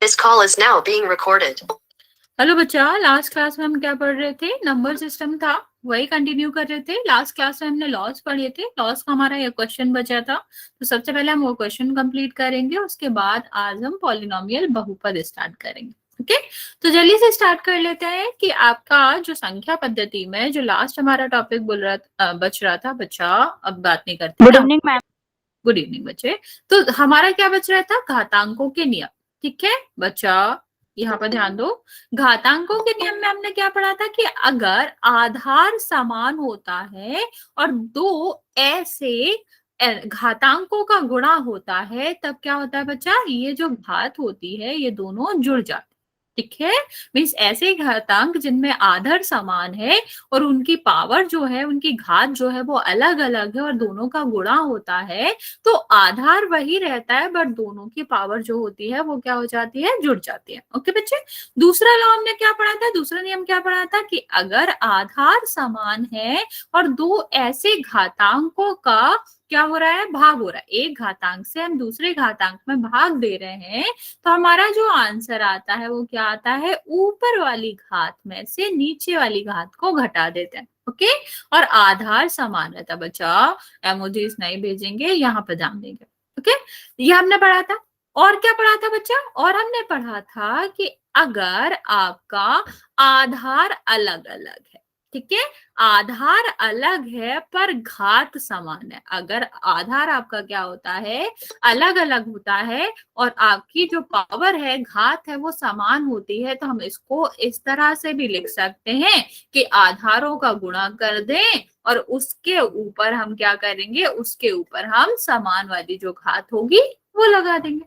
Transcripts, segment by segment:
This call is now being recorded. Hello बच्चा, last class में हम क्या पढ़ रहे थे? नंबर सिस्टम था, वही कंटिन्यू कर रहे थे। लास्ट क्लास में हमने लॉस पढ़े थे। लॉस का हमारा ये क्वेश्चन बचा था, तो सबसे पहले हम वो क्वेश्चन कंप्लीट करेंगे। उसके बाद आज हम पॉलिनोमियल बहुपद स्टार्ट करेंगे। ओके, तो जल्दी से स्टार्ट कर लेते हैं कि आपका जो संख्या पद्धति में जो लास्ट हमारा टॉपिक बच रहा था बच्चा, अब बात नहीं करते। Good evening ma'am. Good evening बच्चे। तो हमारा क्या बच रहा था? घातांकों के नियम। ठीक है बच्चा, यहाँ पर ध्यान दो। घातांकों के नियम में हमने क्या पढ़ा था कि अगर आधार समान होता है और दो ऐसे घातांकों का गुणा होता है, तब क्या होता है बच्चा? ये जो घात होती है ये दोनों जुड़ जाते हैं। ठीक है, मीन्स ऐसे घातांक जिनमें आधार समान है और उनकी पावर जो है, उनकी घात जो है वो अलग अलग है और दोनों का गुणा होता है, तो आधार वही रहता है बट दोनों की पावर जो होती है वो क्या हो जाती है? जुड़ जाती है। ओके बच्चे, दूसरा लॉ हमने क्या पढ़ा था? दूसरा नियम क्या पढ़ा था कि अगर आधार समान है और दो ऐसे घातांकों का क्या हो रहा है? भाग हो रहा है। एक घातांक से हम दूसरे घातांक में भाग दे रहे हैं, तो हमारा जो आंसर आता है वो क्या आता है? ऊपर वाली घात में से नीचे वाली घात को घटा देते हैं। ओके, और आधार समान रहता बच्चा। एमोजीज नहीं भेजेंगे, यहाँ पर ध्यान देंगे। ओके, ये हमने पढ़ा था। और क्या पढ़ा था बच्चा? और हमने पढ़ा था कि अगर आपका आधार अलग अलग है, ठीक है, आधार अलग है पर घात समान है। अगर आधार आपका क्या होता है? अलग अलग होता है और आपकी जो पावर है, घात है, वो समान होती है, तो हम इसको इस तरह से भी लिख सकते हैं कि आधारों का गुणा कर दें और उसके ऊपर हम क्या करेंगे? उसके ऊपर हम समान वाली जो घात होगी वो लगा देंगे।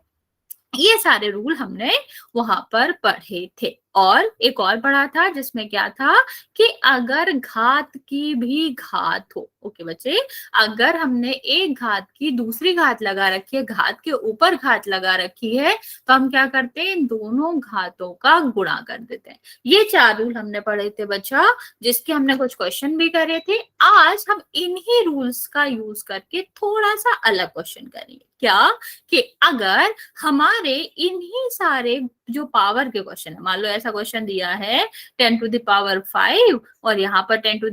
ये सारे रूल हमने वहां पर पढ़े थे। और एक और पढ़ा था जिसमें क्या था कि अगर घात की भी घात हो। ओके बच्चे, अगर हमने एक घात की दूसरी घात लगा रखी है, घात के ऊपर घात लगा रखी है, तो हम क्या करते हैं? इन दोनों घातों का गुणा कर देते हैं। ये चार रूल हमने पढ़े थे बच्चा, जिसके हमने कुछ क्वेश्चन भी करे थे। आज हम इन्हीं रूल्स का यूज करके थोड़ा सा अलग क्वेश्चन करेंगे। क्या? कि अगर हमारे इन्हीं सारे जो पावर के क्वेश्चन है, मान लो ऐसा क्वेश्चन दिया है 10⁵ और यहाँ पर 10⁵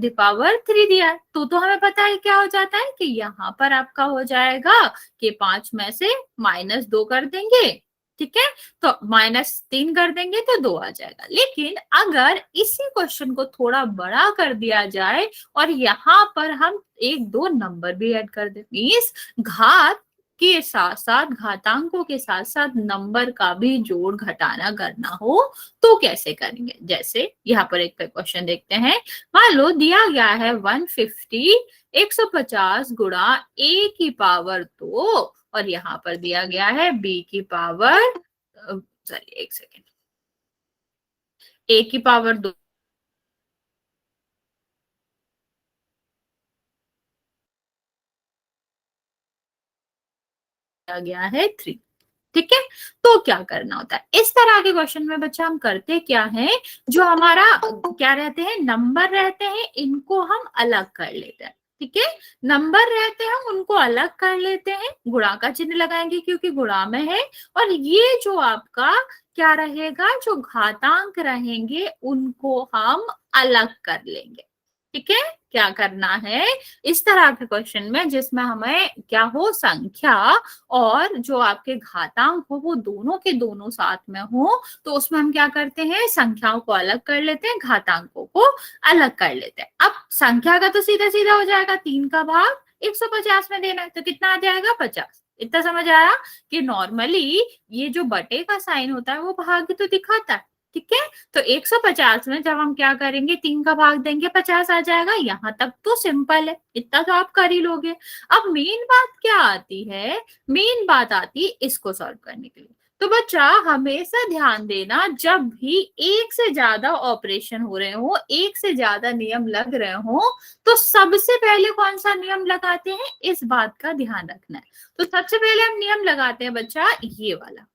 दिया है, तो हमें पता है क्या हो जाता है कि यहाँ पर आपका हो जाएगा कि 5 में से -2 कर देंगे। ठीक है, तो -3 कर देंगे तो 2 आ जाएगा। लेकिन अगर इसी क्वेश्चन को थोड़ा बड़ा कर दिया जाए और यहाँ पर हम 1-2 नंबर भी ऐड कर दे, मीन्स घात के साथ साथ, घातांकों के साथ साथ नंबर का भी जोड़ घटाना करना हो तो कैसे करेंगे? जैसे यहाँ पर एक क्वेश्चन देखते हैं। मान लो दिया गया है 150 गुणा a की पावर 2 और यहाँ पर दिया गया है b की पावर, सॉरी एक सेकेंड, a की पावर 2 दिया गया है 3। ठीक है, तो क्या करना होता है इस तरह के क्वेश्चन में बच्चा? हम करते क्या है, जो हमारा क्या रहते हैं, नंबर रहते हैं, इनको हम अलग कर लेते हैं। ठीक है, नंबर रहते हैं उनको अलग कर लेते हैं, गुणा का चिन्ह लगाएंगे क्योंकि गुणा में है, और ये जो आपका क्या रहेगा, जो घातांक रहेंगे उनको हम अलग कर लेंगे। ठीक है, क्या करना है इस तरह के क्वेश्चन में जिसमें हमें क्या हो, संख्या और जो आपके घातांक हो वो दोनों के दोनों साथ में हो, तो उसमें हम क्या करते हैं? संख्याओं को अलग कर लेते हैं, घातांकों को अलग कर लेते हैं। अब संख्या का तो सीधा सीधा हो जाएगा, 3 का भाग 150 में देना है, तो कितना आ जाएगा? 50। इतना समझ आया कि नॉर्मली ये जो बटे का साइन होता है वो भाग तो दिखाता है। ठीक है, तो 150 में जब हम क्या करेंगे, 3 का भाग देंगे, 50 आ जाएगा। यहाँ तक तो सिंपल है, इतना तो आप कर ही लोगे। अब मेन बात क्या आती है? मेन बात आती है इसको सॉल्व करने के लिए। तो बच्चा हमेशा ध्यान देना, जब भी एक से ज्यादा ऑपरेशन हो रहे हो, एक से ज्यादा नियम लग रहे हो, तो सबसे पहले कौन सा नियम लगाते हैं, इस बात का ध्यान रखना है। तो सबसे पहले हम नियम लगाते हैं बच्चा ये वाला।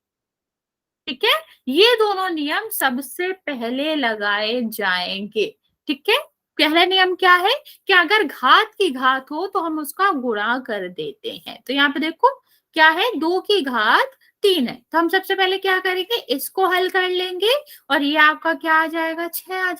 ठीक है, ये दोनों नियम सबसे पहले लगाए जाएंगे। ठीक है, पहला नियम क्या है कि अगर घात की घात हो तो हम उसका गुणा कर देते हैं। तो यहाँ पे देखो क्या है, 2 की घात 3 है, तो हम सबसे पहले क्या करेंगे, इसको हल कर लेंगे और ये आपका क्या आ जाएगा, 6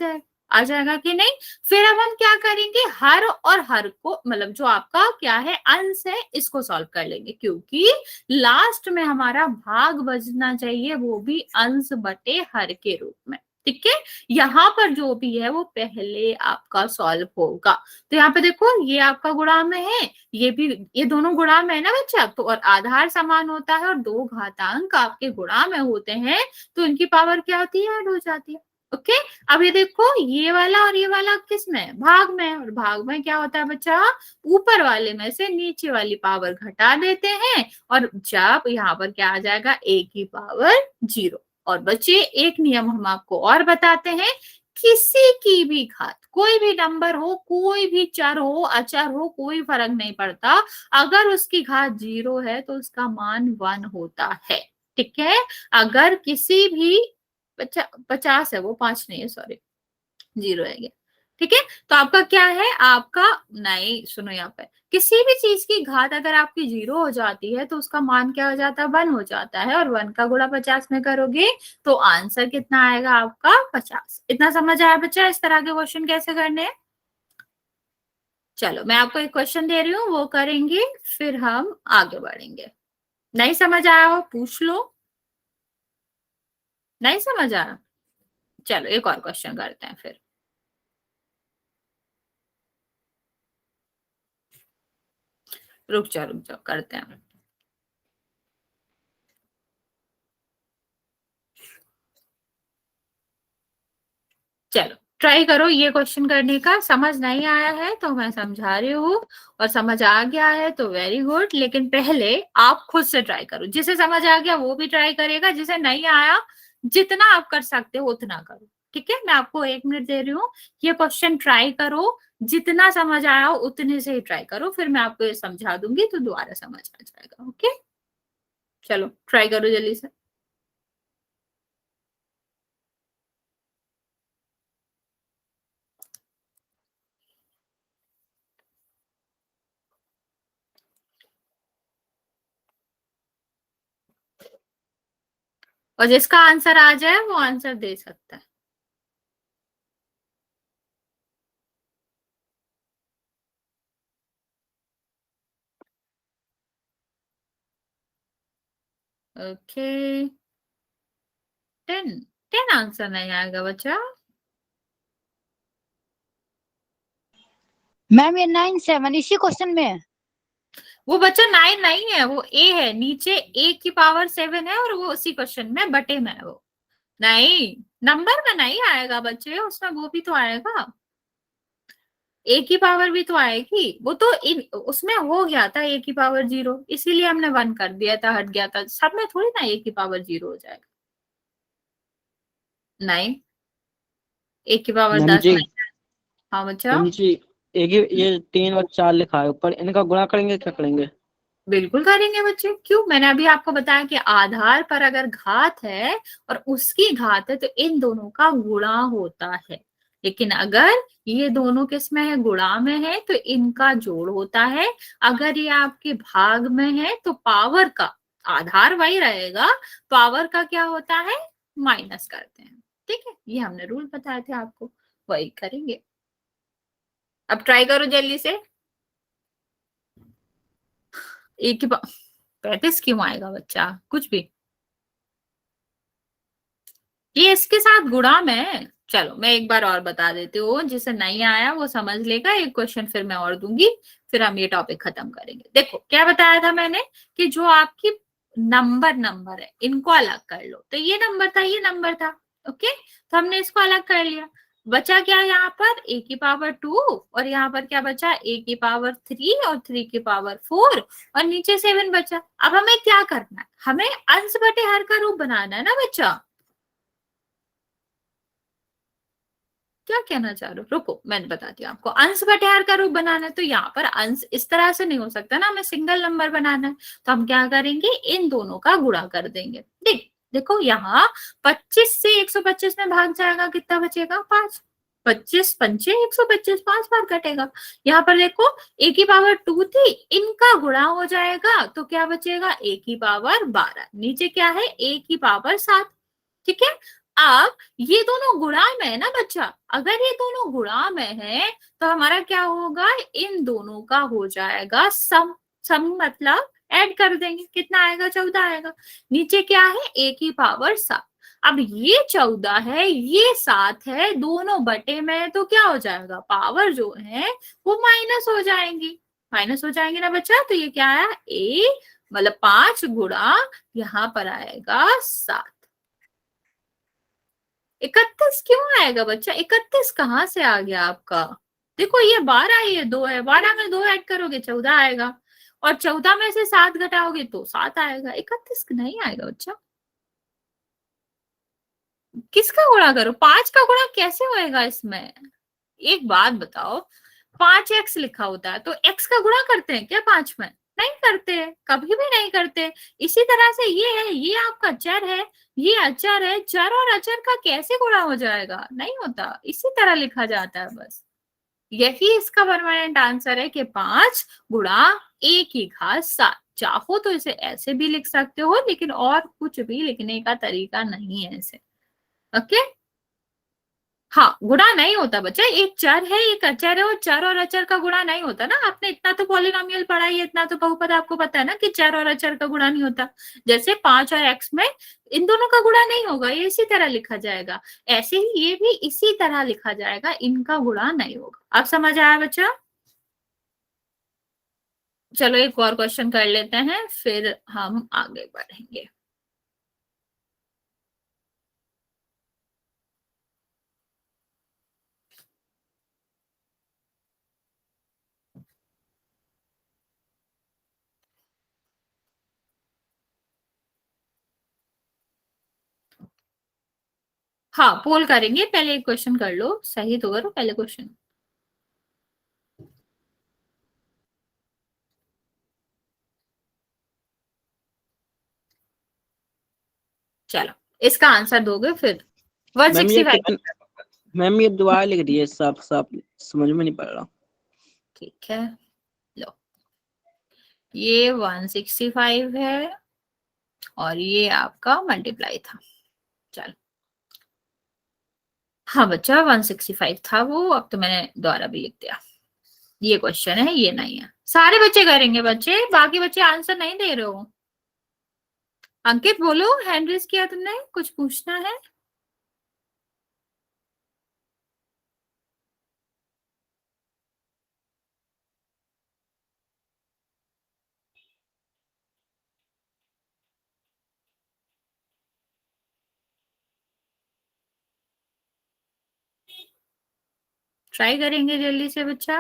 आ जाएगा कि नहीं। फिर अब हम क्या करेंगे, हर और हर को, मतलब जो आपका क्या है अंश है, इसको सॉल्व कर लेंगे, क्योंकि लास्ट में हमारा भाग बचना चाहिए, वो भी अंश बटे हर के रूप में। ठीक है, यहाँ पर जो भी है वो पहले आपका सॉल्व होगा। तो यहाँ पे देखो, ये आपका गुणा में है, ये भी, ये दोनों गुणा में है ना बच्चा, तो और आधार समान होता है और दो घातांक आपके गुणा में होते हैं, तो इनकी पावर क्या होती है, ऐड हो जाती है। ओके, अब ये देखो, ये वाला और ये वाला किस में, भाग में है, और भाग में क्या होता है बच्चा, ऊपर वाले में से नीचे वाली पावर घटा देते हैं, और जब यहाँ पर क्या आ जाएगा, a की पावर 0। और बच्चे एक नियम हम आपको और बताते हैं, किसी की भी घात, कोई भी नंबर हो, कोई भी चर हो, अचर हो, कोई फर्क नहीं पड़ता, अगर उसकी घात 0 है तो उसका मान 1 होता है। ठीक है, अगर किसी भी 50 है, वो 5 नहीं है, सॉरी, 0 है ये। ठीक है, तो आपका क्या है, आपका, नहीं सुनो, यहाँ पे किसी भी चीज की घात अगर आपकी 0 हो जाती है तो उसका मान क्या हो जाता है, 1 हो जाता है, और 1 का गुणा 50 में करोगे तो आंसर कितना आएगा आपका, 50। इतना समझ आया बच्चा, इस तरह के क्वेश्चन कैसे करने हैं। चलो मैं आपको एक क्वेश्चन दे रही हूँ, वो करेंगे, फिर हम आगे बढ़ेंगे। नहीं समझ आया हो पूछ लो, नहीं समझ आया, चलो एक और क्वेश्चन करते हैं फिर। रुक जाओ करते हैं। चलो ट्राई करो ये क्वेश्चन करने का, समझ नहीं आया है तो मैं समझा रही हूँ, और समझ आ गया है तो वेरी गुड, लेकिन पहले आप खुद से ट्राई करो, जिसे समझ आ गया वो भी ट्राई करेगा, जिसे नहीं आया जितना आप कर सकते हो उतना करो। ठीक है, मैं आपको 1 मिनट दे रही हूँ, ये क्वेश्चन ट्राई करो, जितना समझ आया हो उतने से ही ट्राई करो, फिर मैं आपको ये समझा दूंगी तो दोबारा समझ आ जाएगा। ओके, चलो ट्राई करो जल्दी से। और जिसका आंसर आ जाए वो आंसर दे सकता है। ओके, 10, 10 आंसर नहीं आएगा बच्चा। मैम ये 9 7 इसी क्वेश्चन में है। वो बच्चा 9 नहीं है, वो ए है, नीचे a की पावर 7 है, और वो उसी क्वेश्चन में बटे में है वो। नहीं, नंबर में नहीं आएगा बच्चे, उसमें वो भी तो आएगा, a की पावर भी तो आएगी, वो तो उसमें हो गया था a की पावर 0, इसीलिए हमने 1 कर दिया था, हट गया था, सब में थोड़ी ना a की पावर 0 हो जाएगा। नहीं, a की पावर मैम 10 जी, नहीं। हाँ बच्चा, मैम जी, एक ही ये 3 और 4 लिखा है ऊपर, इनका गुणा करेंगे, क्या करेंगे? बिल्कुल करेंगे बच्चे, क्यों, मैंने अभी आपको बताया कि आधार पर अगर घात है और उसकी घात है तो इन दोनों का गुणा होता है, लेकिन अगर ये दोनों किस में है, गुणा में है, तो इनका जोड़ होता है। अगर ये आपके भाग में है तो पावर का, आधार वही रहेगा, पावर का क्या होता है, माइनस करते हैं। ठीक है, ये हमने रूल बताए थे आपको, वही करेंगे। अब ट्राई करो जल्दी से। एक ही 35 क्यों आएगा बच्चा, कुछ भी, ये इसके साथ गुणा में। चलो मैं एक बार और बता देती हूँ, जिसे नहीं आया वो समझ लेगा, एक क्वेश्चन फिर मैं और दूंगी, फिर हम ये टॉपिक खत्म करेंगे। देखो क्या बताया था मैंने, कि जो आपकी नंबर है इनको अलग कर लो, तो ये नंबर था, ये नंबर था। ओके, तो हमने इसको अलग कर लिया, बचा क्या यहाँ पर, a की पावर 2, और यहाँ पर क्या बचा, a की पावर 3 और 3 की पावर 4, और नीचे 7 बचा। अब हमें क्या करना है, हमें अंश बटे हर का रूप बनाना है ना बच्चा। क्या कहना चाह रहे हो, रुको मैंने बताती हूँ आपको, अंश बटे हर का रूप बनाना है, तो यहाँ पर अंश इस तरह से नहीं हो सकता ना, हमें सिंगल नंबर बनाना है, तो हम क्या करेंगे, इन दोनों का गुणा कर देंगे। देखो यहाँ 25 से 125 में भाग जाएगा, कितना बचेगा, 5। 25 पंचे 125, 5 बार कटेगा। यहाँ पर देखो a की पावर 2 थी, इनका गुणा हो जाएगा तो क्या बचेगा, a की पावर 12, नीचे क्या है a की पावर 7। ठीक है, अब ये दोनों गुणा में है ना बच्चा, अगर ये दोनों गुणा में है तो हमारा क्या होगा, इन दोनों का हो जाएगा सम। सम मतलब ऐड कर देंगे, कितना आएगा, 14 आएगा। नीचे क्या है, a की पावर 7। अब ये 14 है, ये 7 है, दोनों बटे में, तो क्या हो जाएगा, पावर जो है वो माइनस हो जाएंगी। माइनस हो जाएंगे ना बच्चा, तो ये क्या है, a मतलब 5 गुणा यहाँ पर आएगा 7। 31 क्यों आएगा बच्चा, 31 कहाँ से आ गया आपका, देखो ये 12, ये 2 है, 12 में 2 ऐड करोगे 14 आएगा, और 14 में से 7 घटाओगे तो 7 आएगा, 31 नहीं आएगा बच्चा। किसका गुणा करो, 5 का गुणा कैसे होएगा इसमें, एक बात बताओ, 5x लिखा होता है तो x का गुणा करते हैं क्या 5 में, नहीं करते, कभी भी नहीं करते। इसी तरह से ये है, ये आपका चर है, ये अचर है, चर और अचर का कैसे गुणा हो जाएगा, नहीं होता, इसी तरह लिखा जाता है बस। यही इसका परमानेंट आंसर है कि 5 गुणा a की घात 7। चाहो तो इसे ऐसे भी लिख सकते हो, लेकिन और कुछ भी लिखने का तरीका नहीं है इसे। ओके, हाँ, गुणा नहीं होता बच्चा, एक चर है एक अचर है, और चर और अचर का गुणा नहीं होता ना, आपने इतना तो पॉलिनोमियल पढ़ा है, इतना तो बहुपद आपको पता है ना कि चर और अचर का गुणा नहीं होता। जैसे 5 और x में इन दोनों का गुणा नहीं होगा, ये इसी तरह लिखा जाएगा, ऐसे ही ये भी इसी तरह लिखा जाएगा, इनका गुणा नहीं होगा। अब समझ आया बच्चा, चलो एक और क्वेश्चन कर लेते हैं, फिर हम आगे बढ़ेंगे। हाँ, पोल करेंगे, पहले एक क्वेश्चन कर लो, सही तो करो पहले क्वेश्चन। चलो इसका आंसर दोगे फिर। मैम ये 165। कितने, मैम ये दुआ लिख दी है, साफ साफ समझ में नहीं पड़ रहा। ठीक है, लो ये 165 है और ये आपका मल्टीप्लाई था। चलो, हाँ बच्चा 165 था वो, अब तो मैंने दोबारा भी लिख दिया। ये क्वेश्चन है, ये नहीं है। सारे बच्चे करेंगे बच्चे, बाकी बच्चे आंसर नहीं दे रहे हो। अंकित बोलो, हैंड रेज किया तुमने, कुछ पूछना है। ट्राई करेंगे जल्दी से बच्चा।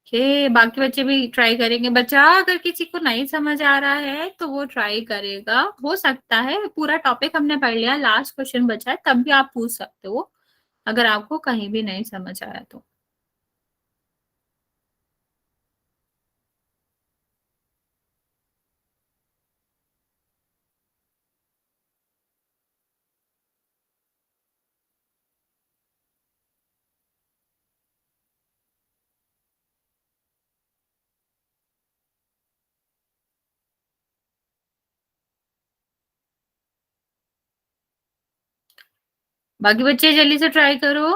ओके, बाकी बच्चे भी ट्राई करेंगे बच्चा, अगर किसी को नहीं समझ आ रहा है तो वो ट्राई करेगा, हो सकता है पूरा टॉपिक हमने पढ़ लिया, लास्ट क्वेश्चन बचा है, तब भी आप पूछ सकते हो अगर आपको कहीं भी नहीं समझ आया तो। बाकी बच्चे जल्दी से ट्राई करो।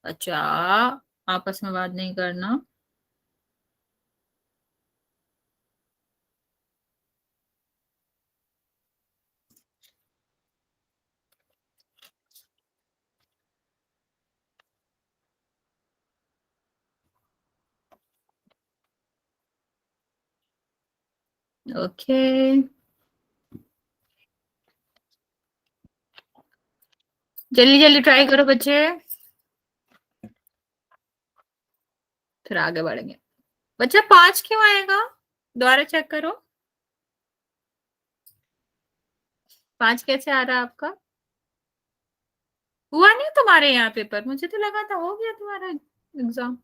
अच्छा, आपस में बात नहीं करना। ओके, जल्दी जल्दी ट्राई करो बच्चे, फिर आगे बढ़ेंगे। बच्चा 5 क्यों आएगा, दोबारा चेक करो, 5 कैसे आ रहा है आपका। हुआ नहीं तुम्हारे यहाँ पेपर, मुझे तो लगा था हो गया तुम्हारा एग्जाम।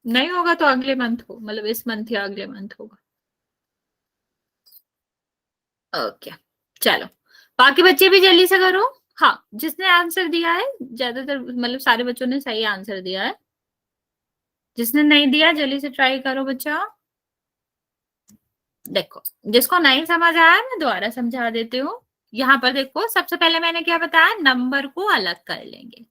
नहीं होगा तो अगले मंथ हो, मतलब इस मंथ या अगले मंथ होगा। ओके चलो, बाकी बच्चे भी जल्दी से करो। हाँ, जिसने आंसर दिया है, ज्यादातर मतलब सारे बच्चों ने सही आंसर दिया है। जिसने नहीं दिया जल्दी से ट्राई करो बच्चा। देखो, जिसको नहीं समझ आया मैं दोबारा समझा देती हूँ। यहाँ पर देखो, सबसे पहले मैंने क्या बताया, नंबर को अलग कर लेंगे,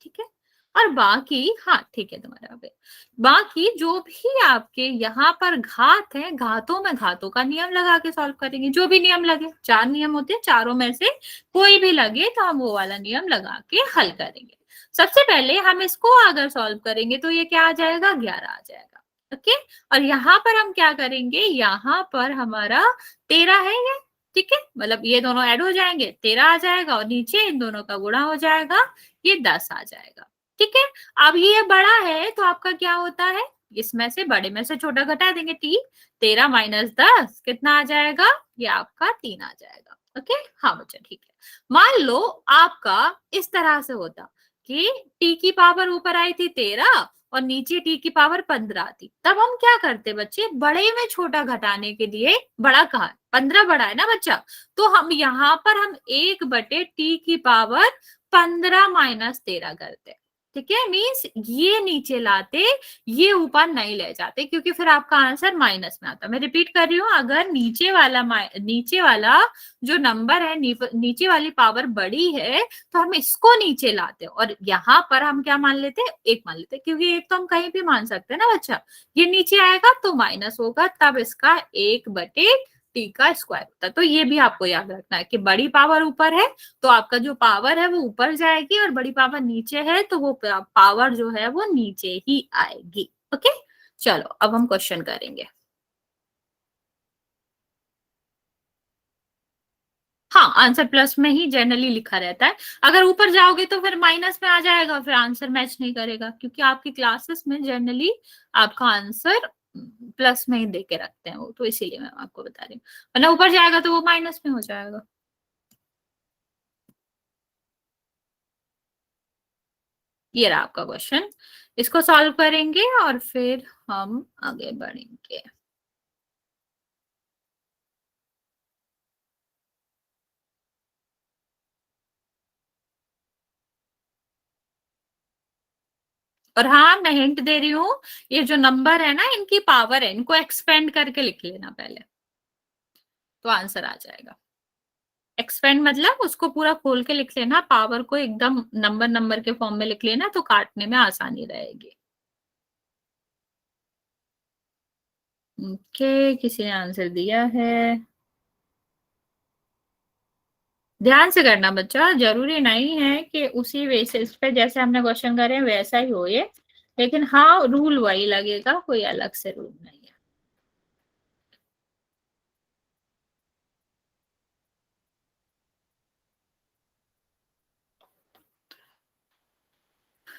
ठीक है। और बाकी, हाँ ठीक है तुम्हारा पे, बाकी जो भी आपके यहाँ पर घात है, घातों में घातों का नियम लगा के सॉल्व करेंगे। जो भी नियम लगे, 4 नियम होते हैं, चारों में से कोई भी लगे तो हम वो वाला नियम लगा के हल करेंगे। सबसे पहले हम इसको अगर सॉल्व करेंगे तो ये क्या आ जाएगा, 11 आ जाएगा। ओके, और यहाँ पर हम क्या करेंगे, यहाँ पर हमारा 13 है ये, ठीक है, मतलब ये दोनों ऐड हो जाएंगे, 13 आ जाएगा, और नीचे इन दोनों का गुणा हो जाएगा, ये 10 आ जाएगा, ठीक है। अब ये बड़ा है तो आपका क्या होता है, इसमें से बड़े में से छोटा घटा देंगे, 13 माइनस 10 कितना आ जाएगा, ये आपका 3 आ जाएगा। ओके, हाँ बच्चा ठीक है। मान लो आपका इस तरह से होता कि टी की पावर ऊपर आई थी 13 और नीचे टी की पावर 15 आती, तब हम क्या करते बच्चे, बड़े में छोटा घटाने के लिए, बड़ा कहा है, 15 बड़ा है ना बच्चा, तो हम यहाँ पर हम 1/टी की पावर 15 माइनस 13 करते, ठीक है। मीन्स ये नीचे लाते, ये ऊपर नहीं ले जाते, क्योंकि फिर आपका आंसर माइनस में आता। मैं रिपीट कर रही हूँ, अगर नीचे वाला जो नंबर है, नीचे वाली पावर बड़ी है तो हम इसको नीचे लाते, और यहाँ पर हम क्या मान लेते, एक मान लेते, क्योंकि एक तो हम कहीं भी मान सकते हैं ना बच्चा। ये नीचे आएगा तो माइनस होगा, तब इसका 1/टी का स्क्वायर होता है। तो ये भी आपको याद रखना है कि बड़ी पावर ऊपर है तो आपका जो पावर है वो ऊपर जाएगी, और बड़ी पावर नीचे है तो वो पावर जो है वो नीचे ही आएगी। ओके, चलो अब हम क्वेश्चन करेंगे। हाँ, आंसर प्लस में ही जनरली लिखा रहता है, अगर ऊपर जाओगे तो फिर माइनस में आ जाएगा, फिर आंसर मैच नहीं करेगा, क्योंकि आपकी क्लासेस में जनरली आपका आंसर प्लस में ही दे के रखते हैं वो, तो इसीलिए मैं आपको बता रही हूँ, वरना ऊपर जाएगा तो वो माइनस में हो जाएगा। ये रहा आपका क्वेश्चन, इसको सॉल्व करेंगे और फिर हम आगे बढ़ेंगे। और हाँ, मैं हिंट दे रही हूँ, ये जो नंबर है ना, इनकी पावर है, इनको एक्सपेंड करके लिख लेना पहले, तो आंसर आ जाएगा। एक्सपेंड मतलब उसको पूरा खोल के लिख लेना, पावर को एकदम नंबर नंबर के फॉर्म में लिख लेना, तो काटने में आसानी रहेगी। ओके, किसी ने आंसर दिया है, ध्यान से करना बच्चा, जरूरी नहीं है कि उसी बेसिस पे जैसे हमने क्वेश्चन करे वैसा ही हो ये, लेकिन हाँ रूल वही लगेगा, कोई अलग से रूल नहीं है।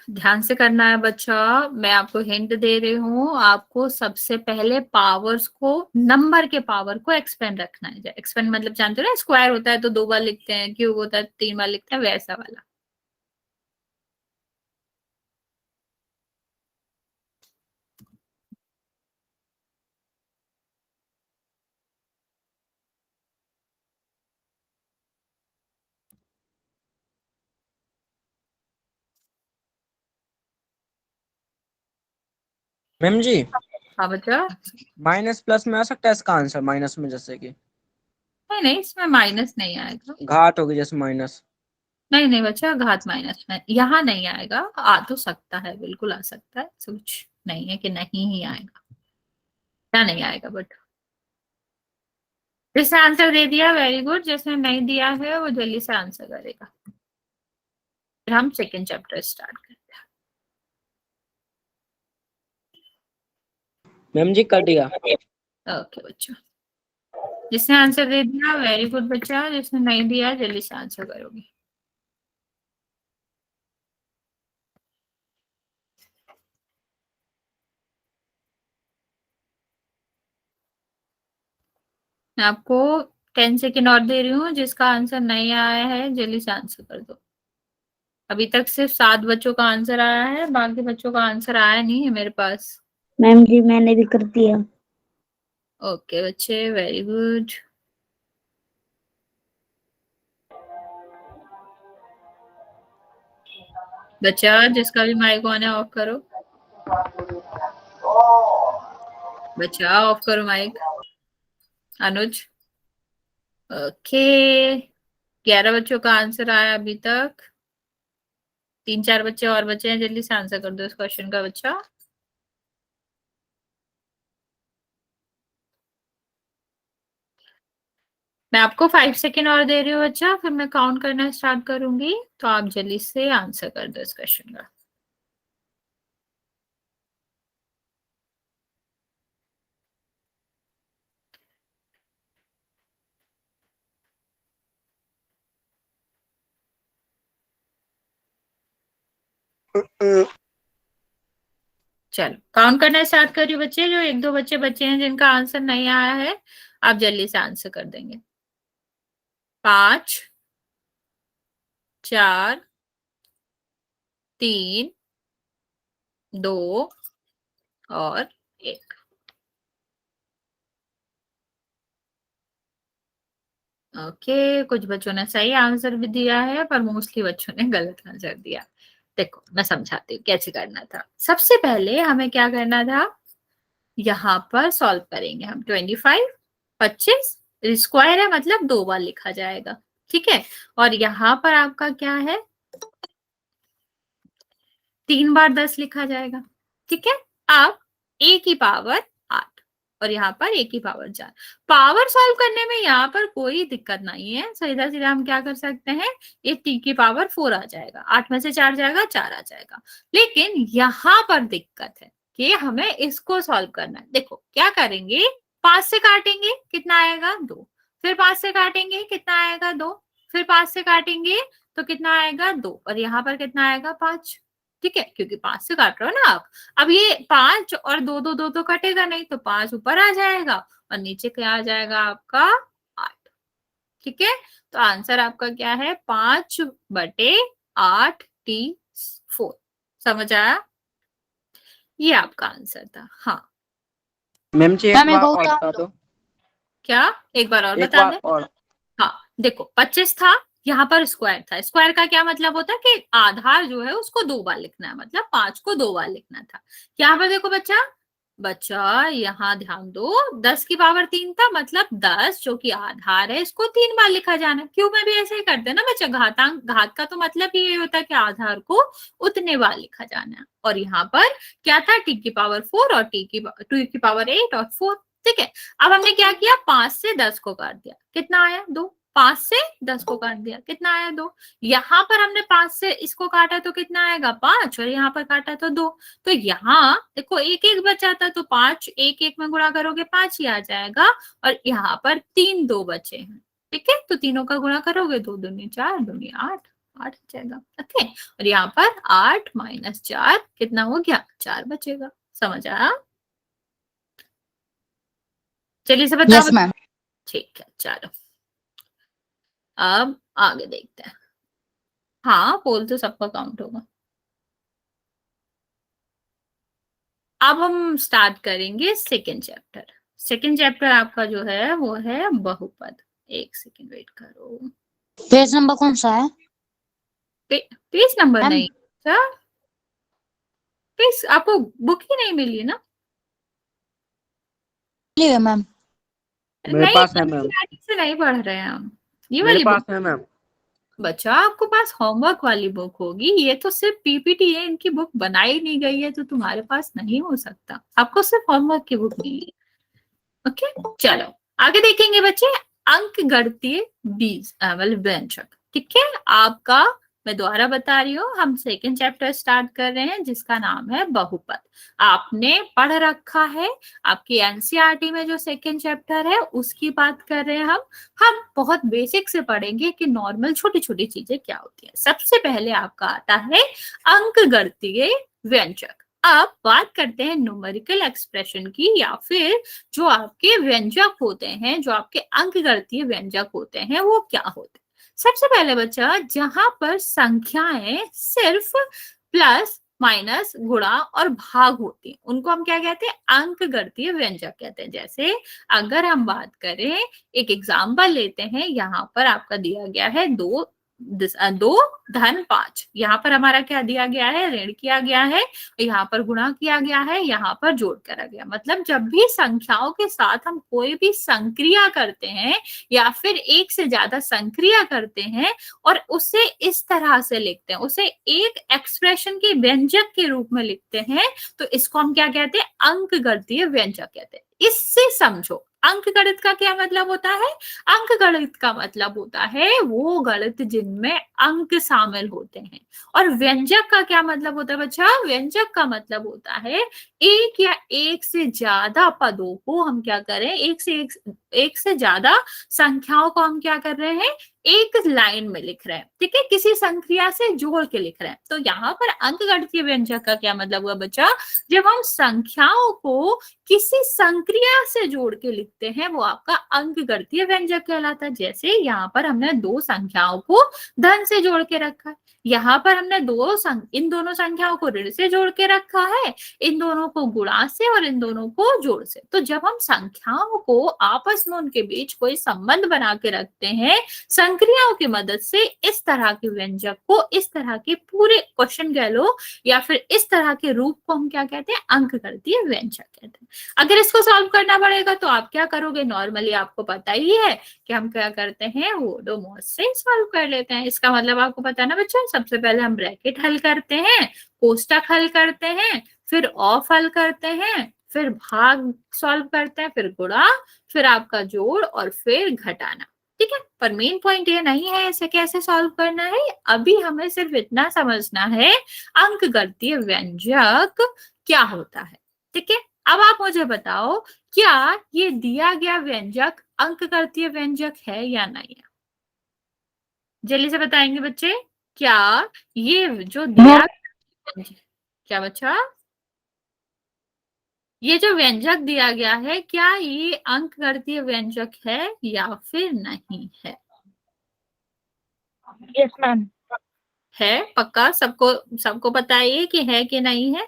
ध्यान से करना है बच्चा, मैं आपको हिंट दे रही हूँ, आपको सबसे पहले पावर्स को, नंबर के पावर को एक्सपेंड रखना है। एक्सपेंड मतलब जानते हो ना, स्क्वायर होता है तो 2 बार लिखते हैं, क्यूब होता है 3 बार लिखते हैं, वैसा वाला। मैम जी, हाँ बच्चा, माइनस प्लस में आ सकता है इसका आंसर, माइनस में जैसे कि नहीं नहीं, इसमें माइनस नहीं आएगा। घाट होगी जैसे माइनस। नहीं नहीं बच्चा, घात माइनस में यहाँ नहीं आएगा, आ तो सकता है, बिल्कुल आ सकता है, ऐसा कुछ नहीं है कि नहीं ही आएगा, क्या नहीं आएगा। बट जिसने आंसर दे दिया वेरी गुड, जिसने नहीं दिया है वो जल्दी से आंसर करेगा, फिर हम सेकेंड चैप्टर स्टार्ट करते मैम जी कर दिया। हैं। ओके बच्चा, जिसने आंसर दे दिया वेरी गुड बच्चा, जिसने नहीं दिया जल्दी से आंसर करोगे। मैं आपको 10 सेकेंड और दे रही हूँ, जिसका आंसर नहीं आया है जल्दी से आंसर कर दो। अभी तक सिर्फ 7 बच्चों का आंसर आया है, बाकी बच्चों का आंसर आया नहीं है मेरे पास। मैम जी मैंने भी कर दिया। ओके बच्चे, वेरी गुड। बच्चा जिसका भी माइक ऑन है ऑफ करो। बच्चा ऑफ करो माइक। अनुज। ओके, 11 बच्चों का आंसर आया अभी तक। 3-4 बच्चे और बचे हैं, जल्दी से आंसर कर दो इस क्वेश्चन का बच्चा। मैं आपको 5 सेकेंड और दे रही हूँ बच्चा, फिर मैं काउंट करना स्टार्ट करूंगी, तो आप जल्दी से आंसर कर दो इस क्वेश्चन का। चलो काउंट करना स्टार्ट करिए बच्चे, जो 1-2 बच्चे बचे हैं जिनका आंसर नहीं आया है, आप जल्दी से आंसर कर देंगे। 5, 4, 3, 2 और 1। ओके, कुछ बच्चों ने सही आंसर भी दिया है, पर मोस्टली बच्चों ने गलत आंसर दिया। देखो मैं समझाती हूँ कैसे करना था। सबसे पहले हमें क्या करना था, यहाँ पर सॉल्व करेंगे हम। 25, 25 स्क्वायर है मतलब 2 बार लिखा जाएगा, ठीक है। और यहाँ पर आपका क्या है, 3 बार 10 लिखा जाएगा, ठीक है। अब a की पावर 8 और यहाँ पर a की पावर 4। पावर सॉल्व करने में यहाँ पर कोई दिक्कत नहीं है, सीधा सीधा हम क्या कर सकते हैं, ये t की पावर 4 आ जाएगा, 8 में से 4 जाएगा, 4 आ जाएगा। लेकिन यहाँ पर दिक्कत है कि हमें इसको सॉल्व करना है। देखो क्या करेंगे, 5 से काटेंगे कितना आएगा 2, फिर 5 से काटेंगे कितना आएगा 2, फिर 5 से काटेंगे तो कितना आएगा 2, और यहाँ पर कितना आएगा 5, ठीक है, क्योंकि 5 से काट रहे हो ना आप। अब ये 5 और 2 2 2 तो कटेगा नहीं, तो 5 ऊपर आ जाएगा और नीचे क्या आ जाएगा आपका 8, ठीक है। तो आंसर आपका क्या है, 5/8t4। समझ आया, ये आपका आंसर था। हाँ मैम जी एक मैम एक बार और और था। बता दो। क्या, एक बार और एक बता बार दे। और। हाँ देखो 25 था, यहाँ पर स्क्वायर था। स्क्वायर का क्या मतलब होता है कि आधार जो है उसको 2 बार लिखना है, मतलब 5 को 2 बार लिखना था। यहाँ पर देखो बच्चा, बच्चा यहाँ ध्यान दो, 10 की पावर 3 था, मतलब 10 जो कि आधार है इसको 3 बार लिखा जाना है। क्यों में भी ऐसे ही करते हैं ना बच्चा, घातांक, घात का तो मतलब ही ये होता है कि आधार को उतने बार लिखा जाना है। और यहाँ पर क्या था, t की पावर 4 और t की पावर 8 और 4, ठीक है। अब हमने क्या किया, 5 से 10 को काट दिया, कितना आया 2, 5 से 10 को काट दिया, कितना आया 2। यहाँ पर हमने 5 से इसको काटा तो कितना आएगा 5, और यहाँ पर काटा तो 2। तो यहाँ देखो एक एक बचा था, तो 5 एक एक में गुणा करोगे 5 ही आ जाएगा, और यहाँ पर 3 2 बचे हैं, ठीक है। तो तीनों का गुणा करोगे, 2 दूनी 4, दूनी 8, 8 आ जाएगा, ओके। और यहाँ पर 8 - 4 कितना हो गया, 4 बचेगा। समझ आया, चलिए से बताओ। Yes ma'am. ठीक है चलो, अब आगे देखते हैं। हाँ पोल तो सबका काउंट होगा। अब हम स्टार्ट करेंगे सेकेंड चैप्टर। सेकेंड चैप्टर आपका जो है वो है बहुपद। एक सेकेंड वेट करो। पेज नंबर कौन सा है पेज नंबर मैम? नहीं सर, पेज आपको बुक ही नहीं मिली ना। मैम मेरे नहीं, पास है मैम, से नहीं पढ़ रहे हैं हम, ये मेरे वाली पास बुक। है मैम। बच्चा आपको पास होमवर्क वाली बुक होगी, ये तो सिर्फ पीपीटी है, इनकी बुक बनाई नहीं गई है, तो तुम्हारे पास नहीं हो सकता। आपको सिर्फ होमवर्क की बुक नहीं है, ओके। चलो आगे देखेंगे बच्चे, अंक गणितीय बीज मतलब व्यंजक, ठीक है। आपका मैं दोबारा बता रही हूँ, हम सेकेंड चैप्टर स्टार्ट कर रहे हैं जिसका नाम है बहुपद। आपने पढ़ रखा है, आपकी एनसीईआरटी में जो सेकेंड चैप्टर है उसकी बात कर रहे हैं हम बहुत बेसिक से पढ़ेंगे कि नॉर्मल छोटी छोटी चीजें क्या होती है। सबसे पहले आपका आता है अंक गणितीय व्यंजक। अब बात करते हैं न्यूमेरिकल एक्सप्रेशन की, या फिर जो आपके व्यंजक होते हैं, जो आपके अंकगणितीय व्यंजक होते हैं वो क्या होते हैं। सबसे पहले बच्चा, जहां पर संख्याएं सिर्फ प्लस माइनस गुणा और भाग होती हैं उनको हम क्या कहते हैं, अंकगणितीय व्यंजक कहते हैं। जैसे अगर हम बात करें, एक एग्जाम्पल लेते हैं, यहाँ पर आपका दिया गया है 2 2 धन 5। यहाँ पर हमारा क्या दिया गया है, ऋण किया गया है, यहाँ पर गुणा किया गया है, यहाँ पर जोड़ करा गया। मतलब जब भी संख्याओं के साथ हम कोई भी संक्रिया करते हैं या फिर एक से ज्यादा संक्रिया करते हैं और उसे इस तरह से लिखते हैं, उसे एक एक्सप्रेशन के व्यंजक के रूप में लिखते हैं, तो इसको हम क्या कहते हैं, अंकगणितीय व्यंजक कहते हैं। इससे समझो अंक गणित का क्या मतलब होता है। अंक गणित का मतलब होता है वो गणित जिनमें अंक शामिल होते हैं। और व्यंजक का क्या मतलब होता है बच्चा, व्यंजक का मतलब होता है एक या एक से ज्यादा पदों को हम क्या करें, एक से ज्यादा संख्याओं को हम क्या कर रहे हैं, एक लाइन में लिख रहे हैं, ठीक है, किसी संक्रिया से जोड़ के लिख रहे हैं। तो यहाँ पर अंकगणितीय व्यंजक का क्या मतलब हुआ बच्चा, जब हम संख्याओं को किसी संक्रिया से जोड़ के लिखते हैं वो आपका अंकगणितीय व्यंजक कहलाता है। जैसे यहाँ पर हमने 2 संख्याओं को धन से जोड़ के रखा है, यहाँ पर हमने इन दोनों संख्याओं को ऋण से जोड़ के रखा है, इन दोनों को गुणा से और इन दोनों को जोड़ से। तो जब हम संख्याओं को आपस में उनके बीच कोई संबंध बना के रखते हैं संक्रियाओं की मदद से, इस तरह के व्यंजक को, इस तरह के पूरे क्वेश्चन कह लो या फिर इस तरह के रूप को हम क्या कहते हैं, अंकगणितीय व्यंजक कहते हैं। अगर इसको सॉल्व करना पड़ेगा तो आप क्या करोगे, नॉर्मली आपको पता ही है कि हम क्या करते हैं, ओडोमोस से सॉल्व कर लेते हैं। इसका मतलब आपको पता है ना बच्चों, सबसे पहले हम ब्रैकेट हल करते हैं, कोष्टक हल करते हैं, फिर ऑफ हल करते हैं, फिर भाग सॉल्व करते हैं, फिर गुणा, फिर आपका जोड़ और फिर घटाना, ठीक है। पर मेन पॉइंट ये नहीं है इसे कैसे सॉल्व करना है, अभी हमें सिर्फ इतना समझना है अंकगणितीय व्यंजक क्या होता है, ठीक है। अब आप मुझे बताओ क्या ये दिया गया व्यंजक अंकगणितीय व्यंजक है या नहीं है, जल्दी से बताएंगे बच्चे। क्या ये जो दिया क्या बच्चा, ये जो व्यंजक दिया गया है क्या ये अंकगणितीय व्यंजक है या फिर नहीं है। Yes ma'am. है पक्का, सबको सबको बताइए कि है कि नहीं है।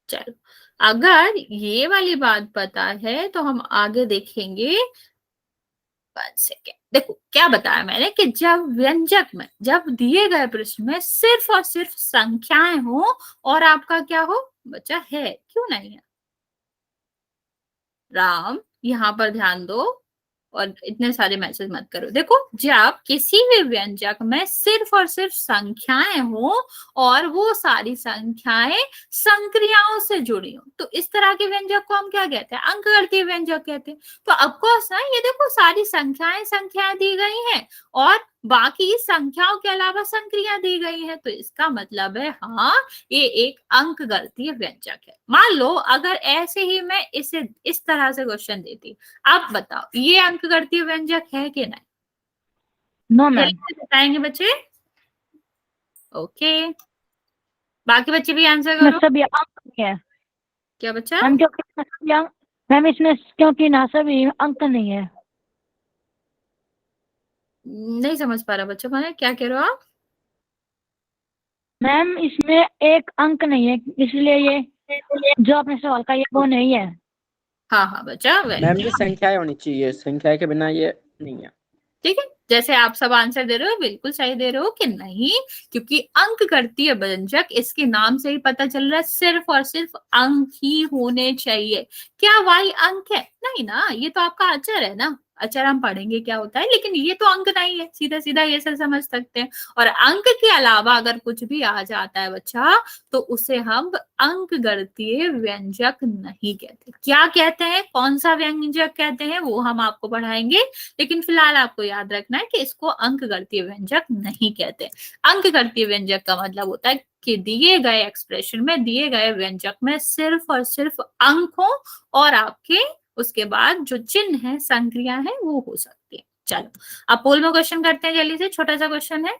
चलो अगर ये वाली बात पता है तो हम आगे देखेंगे। 1 सेकेंड, देखो क्या बताया मैंने कि जब व्यंजक में, जब दिए गए प्रश्न में सिर्फ और सिर्फ संख्याएं हो और आपका क्या हो बच्चा है, क्यों नहीं है राम, यहाँ पर ध्यान दो और इतने सारे मैसेज मत करो। देखो जब किसी भी व्यंजक में सिर्फ और सिर्फ संख्याएं हो और वो सारी संख्याएं संक्रियाओं से जुड़ी हो तो इस तरह के व्यंजक को हम क्या कहते हैं, अंकगणितीय व्यंजक कहते हैं। तो ऑफकोर्स ना ये देखो सारी संख्याएं दी गई हैं और बाकी संख्याओं के अलावा संक्रिया दी गई है, तो इसका मतलब है हाँ ये एक अंकगणितीय व्यंजक है। मान लो अगर ऐसे ही मैं इसे इस तरह से क्वेश्चन देती, आप बताओ ये अंकगणितीय व्यंजक है कि नहीं। No ma'am. बताएंगे बच्चे, ओके, बाकी बच्चे भी आंसर करो। सभी अंक नहीं है क्या बच्चा, मैम, क्योंकि मैम इसमें क्योंकि ना सभी अंक नहीं है। नहीं समझ पा रहा बच्चा, मैंने क्या कह रहे हो आप। मैम इसमें एक अंक नहीं है, इसलिए ये जो आपने सवाल का ये वो नहीं है। हाँ हाँ बच्चा, मैम ये संख्याएं होनी चाहिए, संख्याएं के बिना ये नहीं है। ठीक है, जैसे आप सब आंसर दे रहे हो बिल्कुल सही दे रहे हो कि नहीं, क्योंकि अंकगणितीय व्यंजक इसके नाम से ही पता चल रहा है सिर्फ और सिर्फ अंक ही होने चाहिए। क्या y अंक है, नहीं ना, ये तो आपका अचर है ना, अचर हम पढ़ेंगे क्या होता है, लेकिन ये तो अंक नहीं है, सीधा सीधा ये सब समझ सकते हैं। और अंक के अलावा अगर कुछ भी आ जाता है बच्चा तो उसे हम अंकगणितीय व्यंजक नहीं कहते। क्या कहते हैं, कौन सा व्यंजक कहते हैं वो हम आपको पढ़ाएंगे, लेकिन फिलहाल आपको याद रखना है कि इसको अंकगणितीय व्यंजक नहीं कहते। अंकगणितीय व्यंजक का मतलब होता है कि दिए गए एक्सप्रेशन में, दिए गए व्यंजक में सिर्फ और सिर्फ अंक हो और आपके उसके बाद जो चिन्ह है, संक्रिया है वो हो सकती है। चलो अब पोल में क्वेश्चन करते हैं जल्दी से, छोटा सा क्वेश्चन है।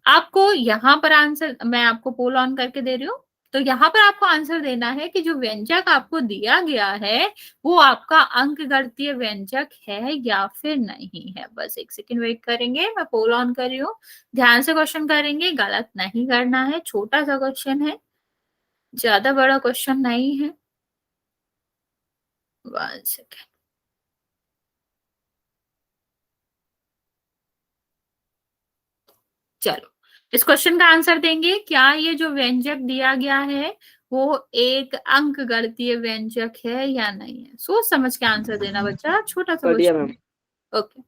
आपको यहाँ पर आंसर मैं आपको पोल ऑन करके दे रही हूँ, तो यहाँ पर आपको आंसर देना है कि जो व्यंजक आपको दिया गया है वो आपका अंकगणितीय व्यंजक है या फिर नहीं है। बस 1 सेकंड वेट करेंगे, मैं पोल ऑन कर रही हूँ, ध्यान से क्वेश्चन करेंगे, गलत नहीं करना है, छोटा सा क्वेश्चन है, ज्यादा बड़ा क्वेश्चन नहीं है। 1 सेकंड, चलो इस क्वेश्चन का आंसर देंगे। क्या ये जो व्यंजक दिया गया है वो एक अंक गणितीय व्यंजक है या नहीं है? सोच समझ के आंसर देना बच्चा, छोटा सा कर दिया क्वेश्चन। मैम। ओके,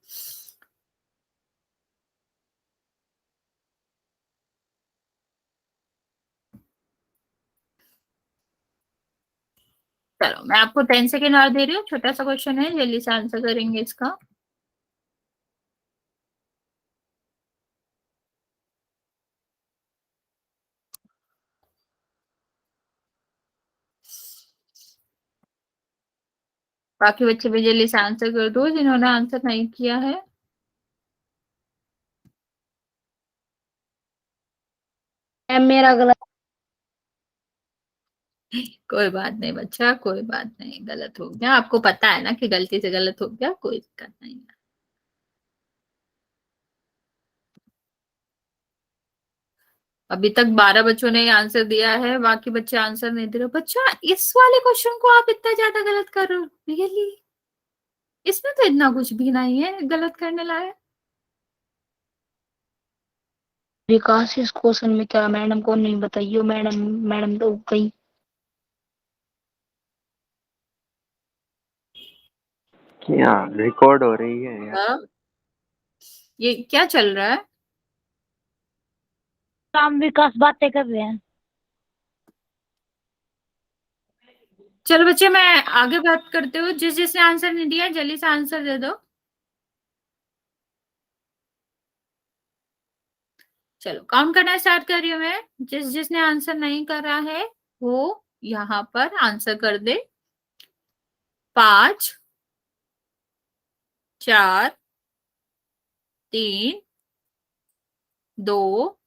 चलो मैं आपको 10 सेकेंड और दे रही हूँ, छोटा सा क्वेश्चन है, जल्दी से आंसर करेंगे इसका। बाकी बच्चे भी जल्दी से आंसर कर दो जिन्होंने आंसर नहीं किया है। मेरा गलत। कोई बात नहीं बच्चा, कोई बात नहीं, गलत हो गया, आपको पता है ना कि गलती से गलत हो गया, कोई दिक्कत नहीं है। अभी तक 12 बच्चों ने आंसर दिया है, बाकी बच्चे आंसर नहीं दे रहे। बच्चा इस वाले क्वेश्चन को आप इतना ज्यादा गलत कर रहे हो, रियली? इसमें तो इतना कुछ भी नहीं है गलत करने लायक। विकास इस क्वेश्चन में क्या मैडम को नहीं बताइयो, मैडम मैडम तो कहीं क्या रिकॉर्ड हो रही है यार? हाँ? ये क्या चल रहा है? राम विकास बातें कर रहे हैं। चलो बच्चे मैं आगे बात करते हूँ, जिस जिसने आंसर नहीं दिया जल्दी से आंसर दे दो। चलो काउंट करना स्टार्ट कर रही हूँ मैं। जिस जिसने आंसर नहीं करा है वो यहाँ पर आंसर कर दे। 5, 4, 3, 2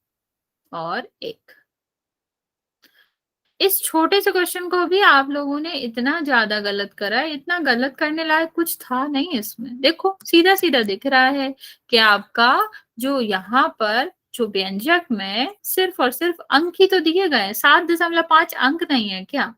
और 1। इस छोटे से क्वेश्चन को भी आप लोगों ने इतना ज्यादा गलत करा है, इतना गलत करने लायक कुछ था नहीं इसमें। देखो सीधा सीधा दिख रहा है कि आपका जो यहाँ पर जो व्यंजक में सिर्फ और सिर्फ अंक ही तो दिए गए हैं, 7.5 अंक नहीं है क्या?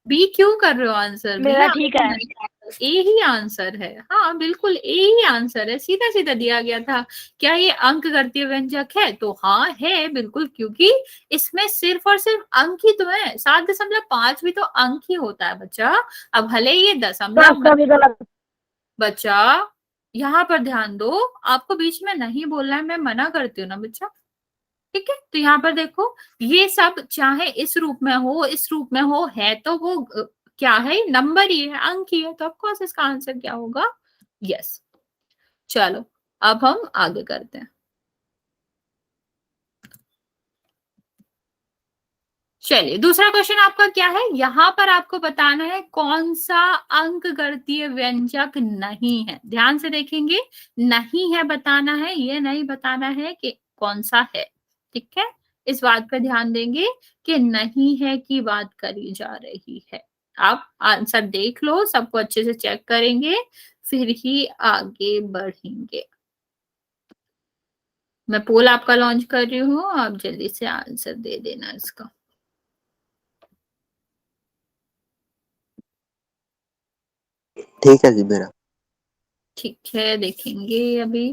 बी क्यों कर रहे हो आंसर मेरा भैया? ठीक है। ए ही आंसर है, हाँ बिल्कुल ए ही आंसर है, सीधा सीधा दिया गया था। क्या ये अंक गणितीय व्यंजक है? तो हाँ है बिल्कुल, क्योंकि इसमें सिर्फ और सिर्फ अंक ही तो है। 7.5 भी तो अंक ही होता है बच्चा। अब भले ये तो दशमलव उसका भी गलत। बच्चा यहाँ पर ध्यान दो, आपको बीच में नहीं बोलना है, मैं मना करती हूँ ना बच्चा। ठीक है, तो यहाँ पर देखो ये सब चाहे इस रूप में हो इस रूप में हो, है तो वो क्या है, नंबर ही है, अंक ही है, तो ऑफकोर्स इसका आंसर क्या होगा? यस। चलो अब हम आगे करते हैं। चलिए दूसरा क्वेश्चन आपका क्या है, यहाँ पर आपको बताना है कौन सा अंक गणितीय व्यंजक नहीं है। ध्यान से देखेंगे, नहीं है बताना है, ये नहीं बताना है कि कौन सा है। ठीक है, इस बात पर ध्यान देंगे कि नहीं है की बात करी जा रही है। आप आंसर देख लो, सबको अच्छे से चेक करेंगे फिर ही आगे बढ़ेंगे। मैं पोल आपका लॉन्च कर रही हूँ, आप जल्दी से आंसर दे देना इसका। ठीक है जी मेरा। ठीक है, देखेंगे अभी।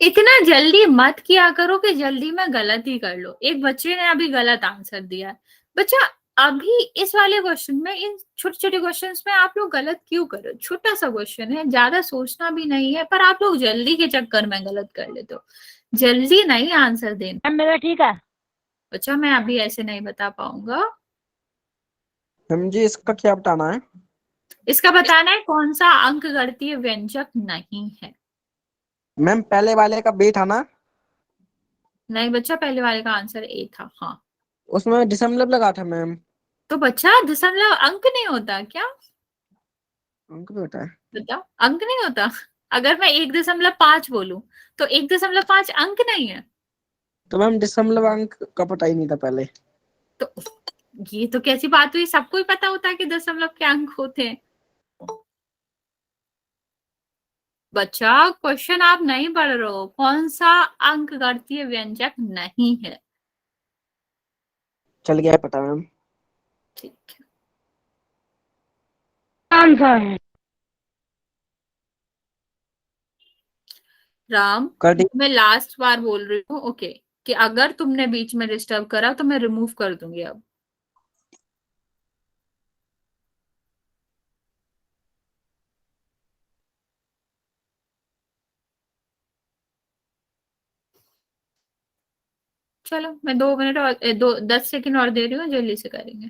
इतना जल्दी मत किया करो कि जल्दी में गलत ही कर लो। एक बच्चे ने अभी गलत आंसर दिया है। बच्चा अभी इस वाले क्वेश्चन में, इन छोटे छोटे क्वेश्चंस में आप लोग गलत क्यों कर रहे हो? छोटा सा क्वेश्चन है, ज्यादा सोचना भी नहीं है, पर आप लोग जल्दी के चक्कर में गलत कर लेते हो। जल्दी नहीं आंसर देना। मैम मेरा ठीक है। बच्चा मैं अभी ऐसे नहीं बता पाऊंगा। मैम जी इसका क्या बताना है? इसका बताना है कौन सा अंक गणितीय व्यंजक नहीं है। मैम पहले वाले का बी था ना? नहीं बच्चा, पहले वाले का आंसर ए था। हाँ उसमें दशमलव लगा था मैम। तो बच्चा दशमलव अंक नहीं होता क्या? अंक भी होता है। बताओ, अंक नहीं होता? अगर मैं 1.5 बोलूं तो 1.5 अंक नहीं है? तो मैम दशमलव अंक का पता ही नहीं था पहले। तो ये तो कैसी बात हुई, सबको ही पता होता है कि दशमलव के अंक होते हैं। बच्चा क्वेश्चन आप नहीं पढ़ रहे हो, कौन सा अंक गणितीय व्यंजक नहीं है। चल गया है पता मैम। ठीक है आंसर है। राम, कर दी। मैं लास्ट बार बोल रही हूँ, ओके। कि अगर तुमने बीच में डिस्टर्ब करा तो मैं रिमूव कर दूंगी अब। चलो मैं 2 मिनट और 10 सेकंड और दे रही हूँ, जल्दी से करेंगे।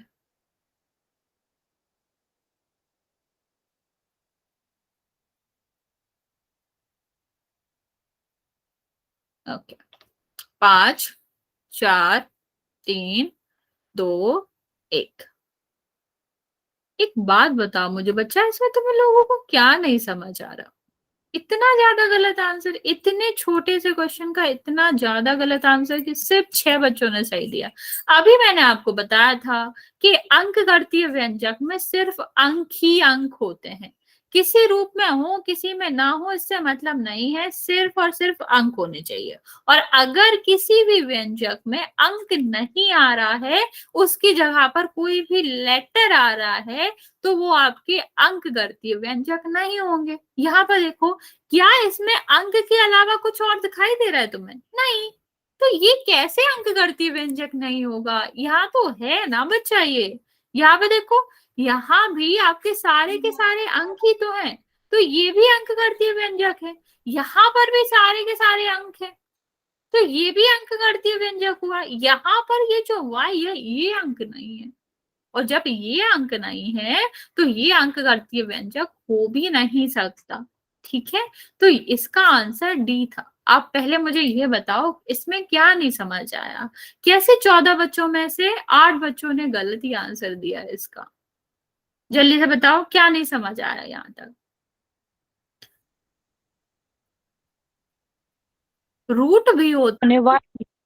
ओके, 5 4 3 2 1। एक बात बताओ मुझे बच्चा, इसमें तुम्हें लोगों को क्या नहीं समझ आ रहा? इतना ज्यादा गलत आंसर, इतने छोटे से क्वेश्चन का इतना ज्यादा गलत आंसर कि सिर्फ 6 बच्चों ने सही दिया। अभी मैंने आपको बताया था कि अंक गणितीय व्यंजक में सिर्फ अंक ही अंक होते हैं, किसी रूप में हो किसी में ना हो इससे मतलब नहीं है, सिर्फ और सिर्फ अंक होने चाहिए। और अगर किसी भी व्यंजक में अंक नहीं आ रहा है, उसकी जगह पर कोई भी लेटर आ रहा है, तो वो आपके अंक गणितीय व्यंजक नहीं होंगे। यहाँ पर देखो, क्या इसमें अंक के अलावा कुछ और दिखाई दे रहा है तुम्हें? नहीं। तो ये कैसे अंक गणितीय व्यंजक नहीं होगा? यहाँ तो है ना बच्चा, ये यहाँ पे देखो, यहाँ भी आपके सारे के सारे अंक ही तो हैं, तो ये भी अंक गणितीय व्यंजक है। यहाँ पर भी सारे के सारे अंक है, तो ये भी अंक गणितीय व्यंजक हुआ। यहाँ पर ये जो हुआ ये अंक नहीं है, और जब ये अंक नहीं है तो ये अंक गणितीय व्यंजक हो भी नहीं सकता। ठीक है, तो इसका आंसर डी था। आप पहले मुझे ये बताओ इसमें क्या नहीं समझ आया? कैसे 14 बच्चों में से 8 बच्चों ने गलत ही आंसर दिया है इसका? जल्दी से बताओ क्या नहीं समझ आया यहाँ तक? रूट भी होता, धन्यवाद।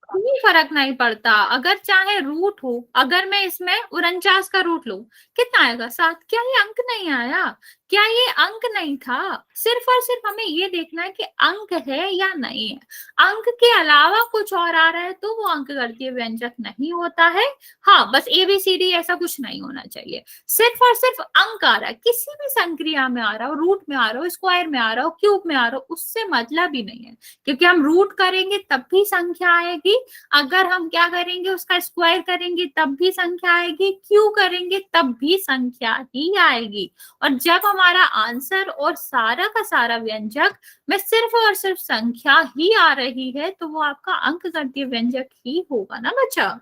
कोई फर्क नहीं पड़ता। अगर चाहे रूट हो, अगर मैं इसमें 49 का रूट लूं, कितना आएगा? 7। क्या ये अंक नहीं आया? क्या ये अंक नहीं था? सिर्फ और सिर्फ हमें ये देखना है कि अंक है या नहीं है। अंक के अलावा कुछ और आ रहा है तो वो अंक गणितीय व्यंजक नहीं होता है। हाँ, बस ABCD ऐसा कुछ नहीं होना चाहिए, सिर्फ और सिर्फ अंक आ रहा है, किसी भी संक्रिया में आ रहा हो, रूट में आ रहा हो, स्क्वायर में आ रहा हो, क्यूब में आ रहा हो, उससे मतलब ही नहीं है। क्योंकि हम रूट करेंगे तब भी संख्या आएगी, अगर हम क्या करेंगे उसका स्क्वायर करेंगे तब भी संख्या आएगी, क्यू करेंगे तब भी संख्या ही आएगी। और जब हमारा आंसर और सारा का सारा व्यंजक में सिर्फ और सिर्फ संख्या ही आ रही है, तो वो आपका अंक गणितीय व्यंजक ही होगा ना बच्चा।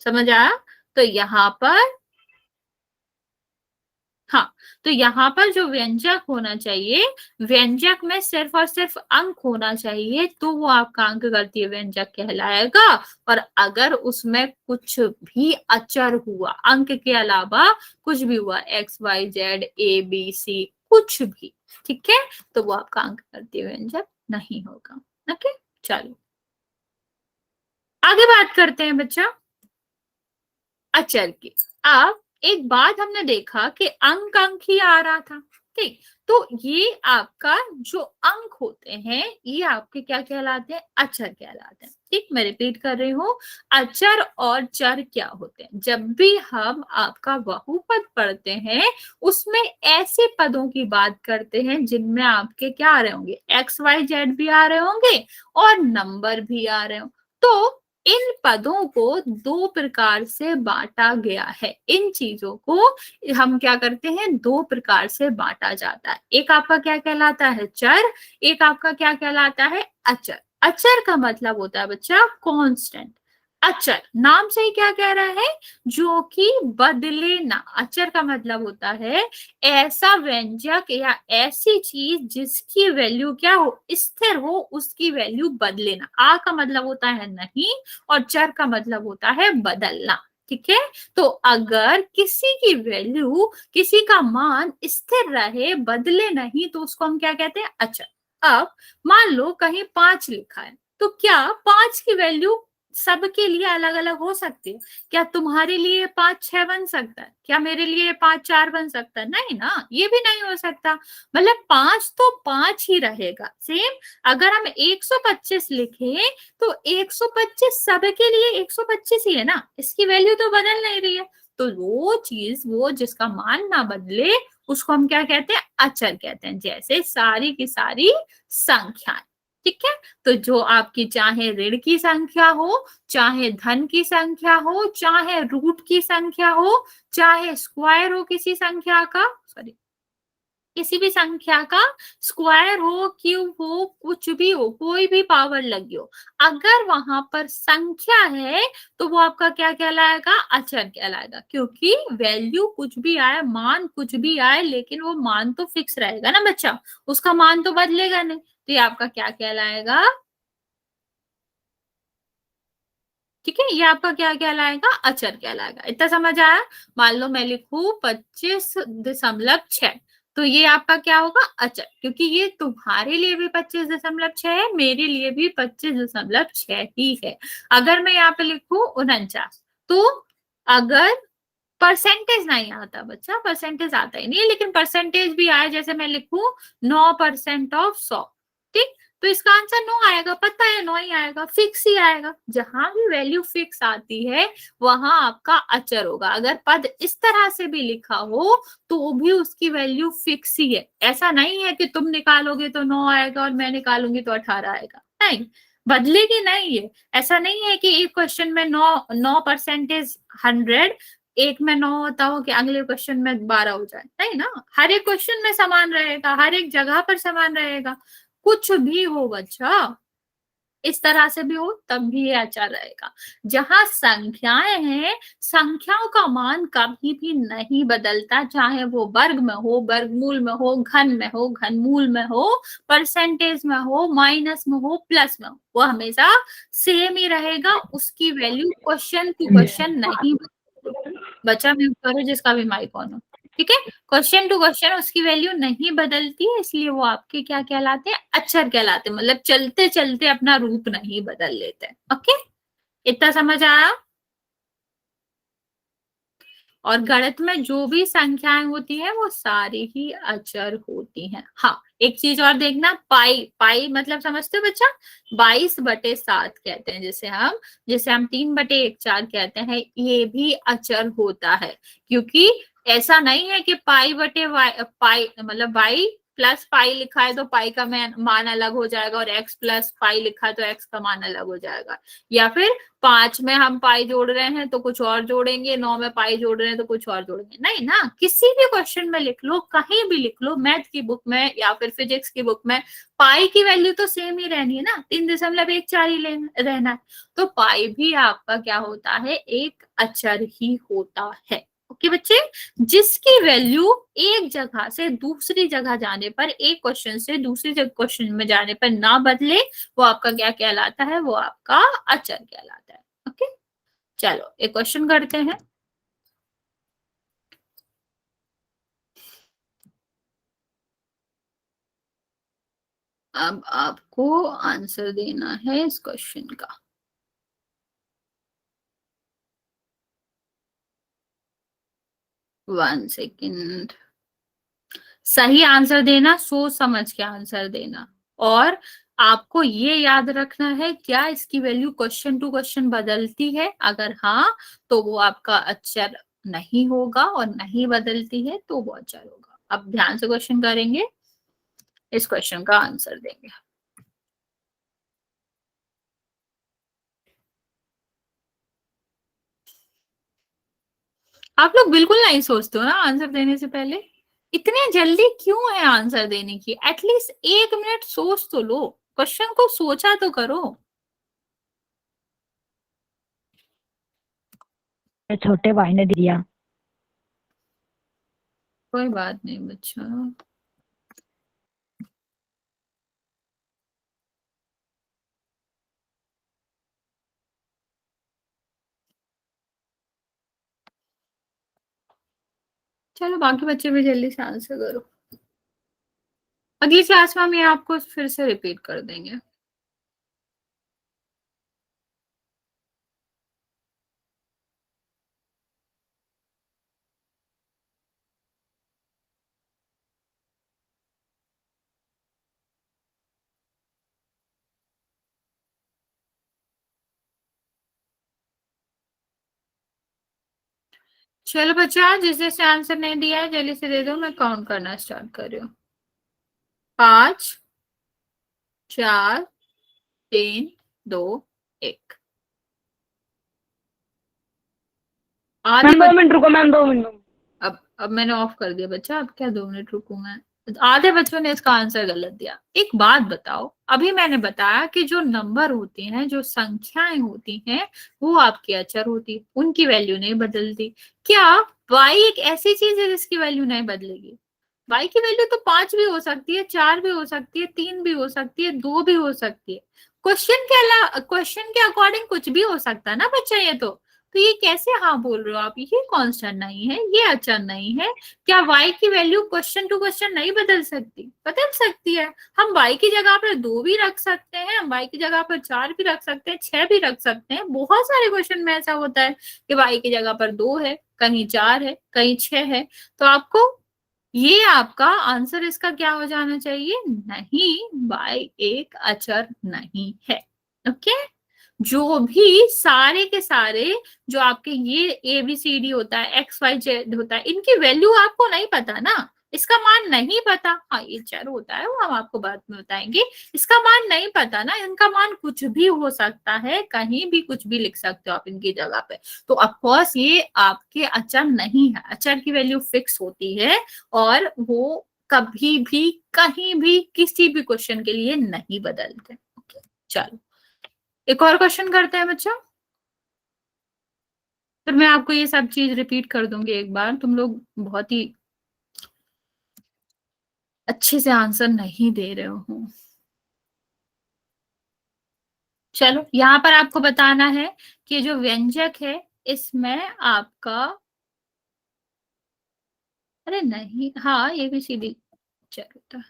समझ आया? तो यहाँ पर, हाँ, तो यहाँ पर जो व्यंजक होना चाहिए, व्यंजक में सिर्फ और सिर्फ अंक होना चाहिए, तो वो आपका अंक गणितीय व्यंजक कहलाएगा। और अगर उसमें कुछ भी अचर हुआ, अंक के अलावा कुछ भी हुआ, XYZ ABC कुछ भी, ठीक है, तो वो आपका अंक गणितीय व्यंजक नहीं होगा। ओके, चलो आगे बात करते हैं बच्चा अचर की। अब एक बात हमने देखा कि अंक अंक ही आ रहा था, ठीक, तो ये आपका जो अंक होते हैं ये आपके क्या कहलाते हैं? अचर कहलाते हैं। ठीक, मैं रिपीट कर रही हूँ, अचर और चर क्या होते हैं? जब भी हम आपका बहुपद पढ़ते हैं उसमें ऐसे पदों की बात करते हैं जिनमें आपके क्या आ रहे होंगे? XYZ भी आ रहे होंगे और नंबर भी आ रहे होंगे। तो इन पदों को 2 प्रकार से बांटा गया है। इन चीजों को हम क्या करते हैं? 2 प्रकार से बांटा जाता है। एक आपका क्या कहलाता है? चर। एक आपका क्या कहलाता है? अचर। अचर का मतलब होता है बच्चा कांस्टेंट। अचर नाम से ही क्या कह रहा है? जो कि बदले ना। अचर का मतलब होता है ऐसा व्यंजक या ऐसी चीज जिसकी वैल्यू क्या हो? स्थिर हो, उसकी वैल्यू बदले ना। आ का मतलब होता है नहीं, और चर का मतलब होता है बदलना। ठीक है, तो अगर किसी की वैल्यू, किसी का मान स्थिर रहे, बदले नहीं, तो उसको हम क्या कहते हैं? अचर। अब मान लो कहीं 5 लिखा है, तो क्या 5 की वैल्यू सबके लिए अलग अलग हो सकती है? क्या तुम्हारे लिए 5 6 बन सकता है? क्या मेरे लिए 5 4 बन सकता है? नहीं ना, ये भी नहीं हो सकता। मतलब 5 तो 5 ही रहेगा सेम। अगर हम 125 लिखे तो 125 सबके लिए 125 ही है ना, इसकी वैल्यू तो बदल नहीं रही है। तो वो चीज, वो जिसका मान ना बदले, उसको हम क्या कहते हैं? अचर कहते हैं। जैसे सारी की सारी संख्याएं, ठीक है। तो जो आपकी चाहे ऋण की संख्या हो, चाहे धन की संख्या हो, चाहे रूट की संख्या हो, चाहे स्क्वायर हो किसी संख्या का, सॉरी किसी भी संख्या का स्क्वायर हो, क्यूब हो, कुछ भी हो, कोई भी पावर लगी हो, अगर वहां पर संख्या है तो वो आपका क्या कहलाएगा? अचर कहलाएगा। क्योंकि वैल्यू कुछ भी आए, मान कुछ भी आए, लेकिन वो मान तो फिक्स रहेगा ना बच्चा, उसका मान तो बदलेगा नहीं। तो ये आपका क्या कहलाएगा? ठीक है, ये आपका क्या कहलाएगा? अचर कहलाएगा। इतना समझ आया? मान लो मैं लिखूं 25.6, तो ये आपका क्या होगा? अचर। क्योंकि ये तुम्हारे लिए भी 25.6 है, मेरे लिए भी 25.6 ही है। अगर मैं यहाँ पे लिखूं 49, तो अगर परसेंटेज नहीं आता बच्चा, परसेंटेज आता ही नहीं है, लेकिन परसेंटेज भी आए, जैसे मैं लिखूं 9% ऑफ 100, ठीक, तो इसका आंसर 9 आएगा। पता है 9 ही आएगा, फिक्स ही आएगा। जहां भी वैल्यू फिक्स आती है वहां आपका अचर होगा। अगर पद इस तरह से भी लिखा हो तो भी उसकी वैल्यू फिक्स ही है। ऐसा नहीं है कि तुम निकालोगे तो 9 आएगा और मैं निकालूंगी तो 18 आएगा, नहीं, बदलेगी नहीं है। ऐसा नहीं है कि एक क्वेश्चन में 9% 100, एक में 9 होता हो कि अगले क्वेश्चन में 12 हो जाए, नहीं ना। हर एक क्वेश्चन में समान रहेगा, हर एक जगह पर समान रहेगा। कुछ भी हो बच्चा, इस तरह से भी हो तब भी ये अच्छा रहेगा। जहां संख्याएं हैं, संख्याओं का मान कभी भी नहीं बदलता, चाहे वो वर्ग में हो, वर्गमूल में हो, घन में हो, घनमूल में हो, परसेंटेज में हो, माइनस में हो, प्लस में हो, वो हमेशा सेम ही रहेगा। उसकी वैल्यू क्वेश्चन टू क्वेश्चन नहीं बचा, म्यूट करो जिसका भी माइक ऑन हो, ठीक है। क्वेश्चन टू क्वेश्चन उसकी वैल्यू नहीं बदलती है, इसलिए वो आपके क्या कहलाते हैं? अक्षर कहलाते हैं। मतलब चलते चलते अपना रूप नहीं बदल लेते। ओके, इतना समझ आया? और गणित में जो भी संख्याएं होती है वो सारी ही अचर होती हैं। हाँ, एक चीज और देखना, पाई, पाई मतलब समझते हो बच्चा? 22/7 कहते हैं जैसे हम 3/1/4 कहते हैं, ये भी अचर होता है। क्योंकि ऐसा नहीं है कि पाई बटे वाई, पाई मतलब वाई प्लस पाई लिखा है तो पाई का मान अलग हो जाएगा, और एक्स प्लस पाई लिखा है तो एक्स का मान अलग हो जाएगा। या फिर 5 में हम पाई जोड़ रहे हैं तो कुछ और जोड़ेंगे, 9 में पाई जोड़ रहे हैं तो कुछ और जोड़ेंगे, नहीं ना। किसी भी क्वेश्चन में लिख लो, कहीं भी लिख लो, मैथ की बुक में या फिर फिजिक्स की बुक में, पाई की वैल्यू तो सेम ही रहनी है ना, 3.14 ही रहना है। तो पाई भी आपका क्या होता है? एक अचर ही होता है। ओके बच्चे, जिसकी वैल्यू एक जगह से दूसरी जगह जाने पर, एक क्वेश्चन से दूसरी क्वेश्चन में जाने पर ना बदले, वो आपका क्या कहलाता है? वो आपका अचर कहलाता है। ओके, चलो एक क्वेश्चन करते हैं। अब आपको आंसर देना है इस क्वेश्चन का। वन सेकेंड, सही आंसर देना, सोच समझ के आंसर देना। और आपको ये याद रखना है, क्या इसकी वैल्यू क्वेश्चन टू क्वेश्चन बदलती है? अगर हाँ, तो वो आपका अक्षर नहीं होगा, और नहीं बदलती है तो वो अक्षर होगा। अब ध्यान से क्वेश्चन करेंगे, इस क्वेश्चन का आंसर देंगे। आप लोग बिल्कुल नहीं सोचते हो ना आंसर देने से पहले? इतने जल्दी क्यों है आंसर देने की? एटलीस्ट 1 मिनट सोच तो लो, क्वेश्चन को सोचा तो करो। छोटे भाई ने दिया। कोई बात नहीं बच्चा। चलो बाकी बच्चे भी जल्दी से आंसर करो। अगली क्लास में हम ये आपको फिर से रिपीट कर देंगे। चलो बच्चा, जिस जैसे आंसर नहीं दिया है जल्दी से दे दो, मैं काउंट करना स्टार्ट कर रही हूँ। 5, 4 3 2 1। आधे मैम 2 मिनट रुको मैम, 2 मिनट। अब मैंने ऑफ कर दिया बच्चा, अब क्या 2 मिनट रुकूं मैं? आधे बच्चों ने इसका आंसर गलत दिया। एक बात बताओ, अभी मैंने बताया कि जो नंबर होते हैं, जो संख्याएं होती हैं, वो आपकी अचर होती, उनकी वैल्यू नहीं बदलती। क्या y एक ऐसी चीज है जिसकी वैल्यू नहीं बदलेगी? y की वैल्यू तो 5 भी हो सकती है, 4 भी हो सकती है, 3 भी हो सकती है, 2 भी हो सकती है। क्वेश्चन के अकॉर्डिंग कुछ भी हो सकता है ना बच्चा। तो ये कैसे हाँ बोल रहे हो आप? ये कांस्टेंट नहीं है, ये अचर नहीं है। क्या y की वैल्यू क्वेश्चन टू क्वेश्चन नहीं बदल सकती? बदल सकती है। हम y की जगह पर 2 भी रख सकते हैं, हम y की जगह पर 4 भी रख सकते हैं, 6 भी रख सकते हैं। बहुत सारे क्वेश्चन में ऐसा होता है कि y की जगह पर 2 है, कहीं 4 है, कहीं 6 है। तो आपको ये आपका आंसर इसका क्या हो जाना चाहिए? नहीं, y एक अचर नहीं है। ओके। जो भी सारे के सारे जो आपके ये ABCD होता है, XYZ होता है, इनकी वैल्यू आपको नहीं पता ना, इसका मान नहीं पता। हाँ, ये चर होता है, वो हम आपको बाद में बताएंगे। इसका मान नहीं पता ना, इनका मान कुछ भी हो सकता है, कहीं भी कुछ भी लिख सकते हो आप इनकी जगह पे। तो ऑफकोर्स ये आपके अचर नहीं है। अचर की वैल्यू फिक्स होती है और वो कभी भी कहीं भी किसी भी क्वेश्चन के लिए नहीं बदलते। ओके, चलो एक और क्वेश्चन करते हैं बच्चा। फिर मैं आपको ये सब चीज रिपीट कर दूंगी एक बार। तुम लोग बहुत ही अच्छे से आंसर नहीं दे रहे हो। चलो, यहाँ पर आपको बताना है कि जो व्यंजक है इसमें आपका, अरे नहीं, हाँ ABCD चलो,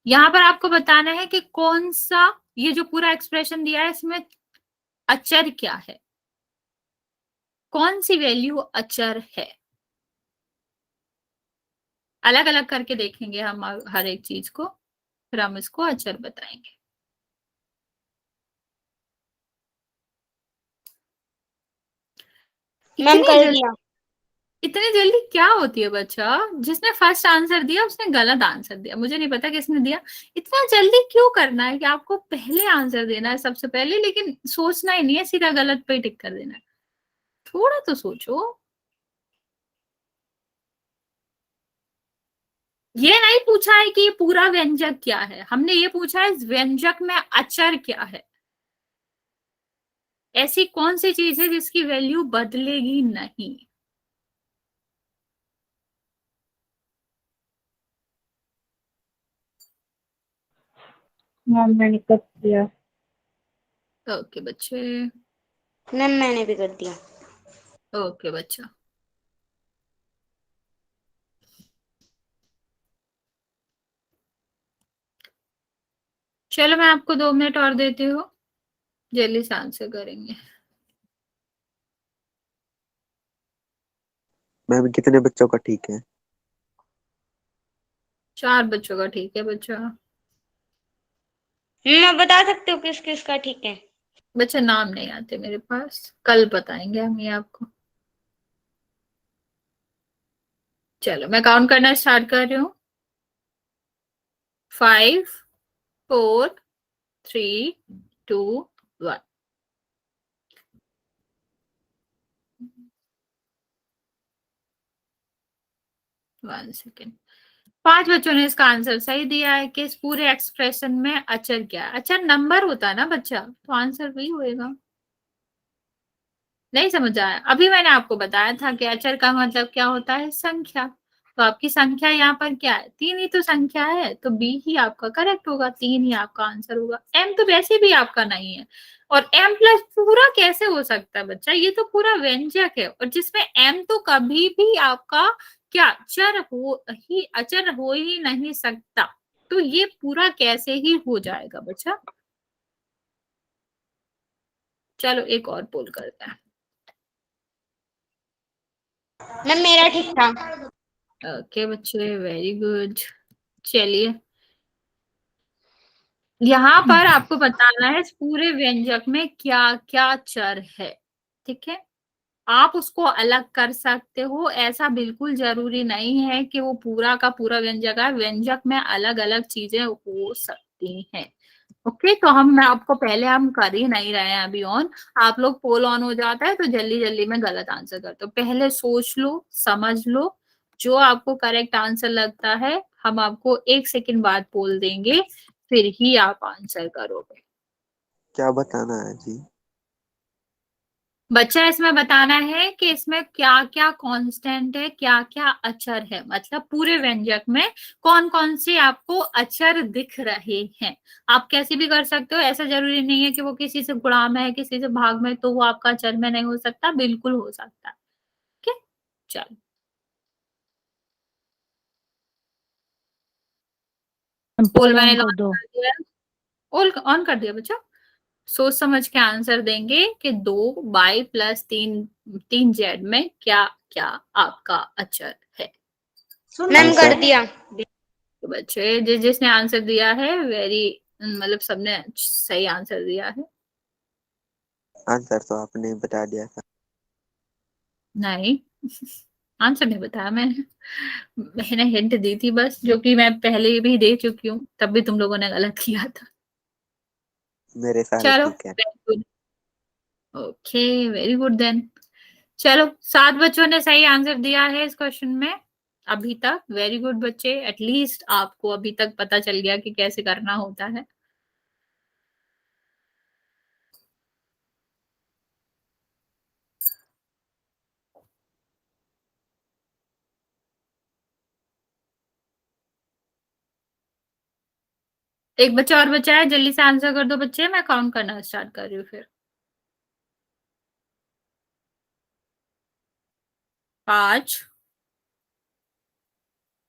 यहाँ पर आपको बताना है कि कौन सा, ये जो पूरा एक्सप्रेशन दिया है इसमें अचर क्या है, कौन सी वैल्यू अचर है। अलग अलग करके देखेंगे हम हर एक चीज को, फिर हम इसको अचर बताएंगे। मैम इतनी कर जल्दी, दिया। इतनी जल्दी क्या होती है बच्चा? जिसने फर्स्ट आंसर दिया उसने गलत आंसर दिया, मुझे नहीं पता किसने दिया। इतना जल्दी क्यों करना है कि आपको पहले आंसर देना है सबसे पहले, लेकिन सोचना ही नहीं है, सीधा गलत पे टिक कर देना है। थोड़ा तो सोचो। ये नहीं पूछा है कि ये पूरा व्यंजक क्या है, हमने ये पूछा है इस व्यंजक में अचर क्या है। ऐसी कौन सी चीज है जिसकी वैल्यू बदलेगी नहीं? मैम मैंने कर दिया। ओके बच्चे, मैम मैंने भी कर दिया। ओके बच्चा। चलो मैं आपको 2 मिनट और देती हूँ, जल्दी से आंसर करेंगे। मैम कितने बच्चों का ठीक है? 4 बच्चों का ठीक है बच्चा। मैं बता सकती हूँ किस किस का ठीक है। बच्चा नाम नहीं आते मेरे पास, कल बताएंगे हम ये आपको। चलो मैं काउंट करना स्टार्ट कर रही हूँ। 5 4 3 2 1। 1 सेकेंड। 5 बच्चों ने इसका आंसर सही दिया है कि इस पूरे एक्सप्रेशन में अचर क्या है। अचर नंबर होता है ना बच्चा, तो आंसर वही होएगा। नहीं समझ आया? अभी मैंने आपको बताया था कि अचर का मतलब क्या होता है, संख्या। तो आपकी संख्या यहाँ पर क्या है? 3 ही तो संख्या है, तो B ही आपका करेक्ट होगा, 3 ही आपका आंसर होगा। M तो वैसे भी आपका नहीं है, और M प्लस पूरा कैसे हो सकता है बच्चा? ये तो पूरा व्यंजक है, और जिसमें M तो कभी भी आपका क्या अचर हो ही नहीं सकता। तो ये पूरा कैसे ही हो जाएगा बच्चा? चलो एक और पोल करते हैं। मैम मेरा ठीक था। ओके बच्चे, वेरी गुड। चलिए, यहाँ पर आपको बताना है इस पूरे व्यंजक में क्या क्या चर है। ठीक है, आप उसको अलग कर सकते हो, ऐसा बिल्कुल जरूरी नहीं है कि वो पूरा का पूरा व्यंजक है। व्यंजक में अलग अलग चीजें हो सकती हैं। ओके, तो मैं आपको पहले हम कर ही नहीं रहे हैं अभी ऑन, आप लोग पोल ऑन हो जाता है तो जल्दी जल्दी में गलत आंसर करते हो। पहले सोच लो, समझ लो, जो आपको करेक्ट आंसर लगता है हम आपको 1 सेकंड बाद पोल देंगे, फिर ही आप आंसर करोगे। क्या बताना है जी? बच्चा इसमें बताना है कि इसमें क्या क्या कांस्टेंट है, क्या क्या अचर है, मतलब पूरे व्यंजक में कौन कौन से आपको अचर दिख रहे हैं। आप कैसे भी कर सकते हो, ऐसा जरूरी नहीं है कि वो किसी से गुणा में है, किसी से भाग में, तो वो आपका अचर में नहीं हो सकता, बिल्कुल हो सकता है। ठीक है, चलो पोल पोल मैंने ऑन कर लॉन्च दो। कर दिया है। पोल ऑन कर दिया बच्चा। सोच समझ के आंसर देंगे कि 2y+3 3z में क्या क्या आपका अचर है। मैम कर आंसर दिया। तो बच्चे जिसने आंसर दिया है वेरी, मतलब सबने सही आंसर दिया है। आंसर तो आपने बता दिया था। नहीं, आंसर नहीं बताया मैंने, मैंने हिंट दी थी बस, जो कि मैं पहले भी दे चुकी हूँ, तब भी तुम लोगों ने गलत किया था। मेरे सारे चलो ठीक है। Very good, okay very good then. चलो 7 बच्चों ने सही आंसर दिया है इस क्वेश्चन में अभी तक, वेरी गुड बच्चे, एटलीस्ट आपको अभी तक पता चल गया कि कैसे करना होता है। एक बच्चा और बचा है, जल्दी से आंसर कर दो बच्चे, मैं काउंट करना स्टार्ट कर रही हूँ फिर। 5,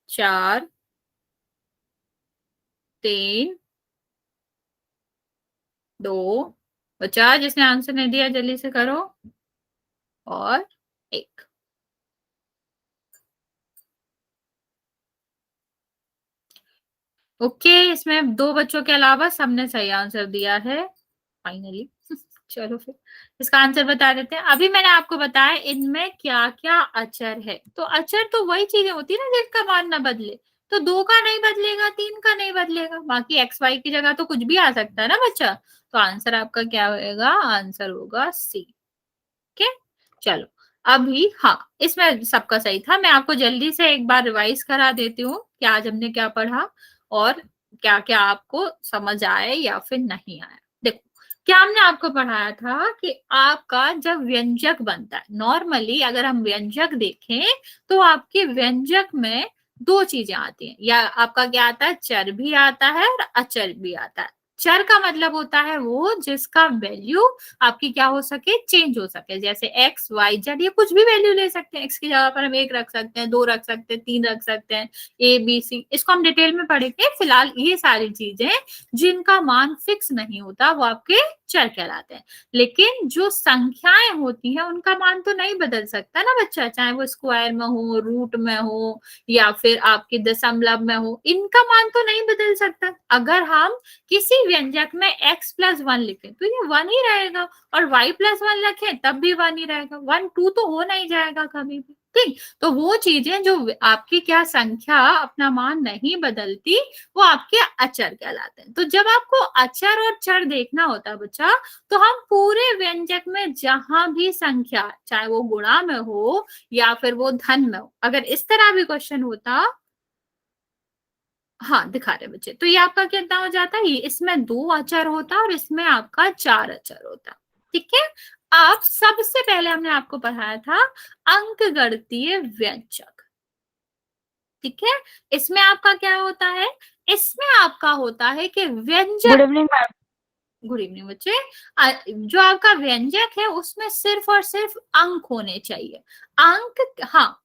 4, 3, 2, बचा जिसने आंसर नहीं दिया जल्दी से करो, और 1। ओके, इसमें 2 बच्चों के अलावा सबने सही आंसर दिया है फाइनली। चलो फिर इसका आंसर बता देते हैं। अभी मैंने आपको बताया इनमें क्या क्या अचर है, तो अचर तो वही चीजें होती है ना जिनका मान ना बदले, तो 2 का नहीं बदलेगा, 3 का नहीं बदलेगा, बाकी एक्स वाई की जगह तो कुछ भी आ सकता है ना बच्चा। तो आंसर आपका क्या होगा, आंसर होगा सी। ओके, चलो अभी हाँ, इसमें सबका सही था। मैं आपको जल्दी से एक बार रिवाइज करा देती हूँ कि आज हमने क्या पढ़ा और क्या क्या आपको समझ आए या फिर नहीं आया। देखो, क्या हमने आपको पढ़ाया था कि आपका जब व्यंजक बनता है, नॉर्मली अगर हम व्यंजक देखें तो आपके व्यंजक में 2 चीजें आती हैं, या आपका क्या आता है, चर भी आता है और अचर भी आता है। चर का मतलब होता है वो जिसका वैल्यू आपकी क्या हो सके, चेंज हो सके, जैसे एक्स वाई जेड, ये कुछ भी वैल्यू ले सकते हैं, एक्स की जगह पर हम 1 रख सकते हैं, 2 रख सकते हैं, 3 रख सकते हैं, ए बी सी, इसको हम डिटेल में पढ़ेंगे। फिलहाल ये सारी चीजें जिनका मान फिक्स नहीं होता वो आपके चर कहलाते हैं। लेकिन जो संख्याएं होती हैं उनका मान तो नहीं बदल सकता ना बच्चा, चाहे वो स्क्वायर में हो, रूट में हो, या फिर आपके दशमलव में हो, इनका मान तो नहीं बदल सकता। अगर हम किसी व्यंजक में x+1 लिखें तो ये 1 ही रहेगा, और y+1 रखें तब भी 1 ही रहेगा, 1 2 तो हो नहीं जाएगा कभी भी। ठीक, तो वो चीजें जो आपकी क्या संख्या अपना मान नहीं बदलती वो आपके अचर कहलाते हैं। तो जब आपको अचर और चर देखना होता है बच्चा, तो हम पूरे व्यंजक में जहां भी संख्या, चाहे वो गुणा में हो या फिर वो धन में हो, अगर इस तरह भी क्वेश्चन होता, हाँ दिखा रहे बच्चे, तो ये आपका कितना हो जाता है, ये इसमें 2 अचर होता और इसमें आपका 4 अचर होता। ठीक है, आप सबसे पहले हमने आपको पढ़ाया था अंकगणितीय व्यंजक। ठीक है, इसमें आपका क्या होता है, इसमें आपका होता है कि गुड व्यंजक, इवनिंग मैम। गुड इवनिंग बच्चे, जो आपका व्यंजक है उसमें सिर्फ और सिर्फ अंक होने चाहिए। अंक, हाँ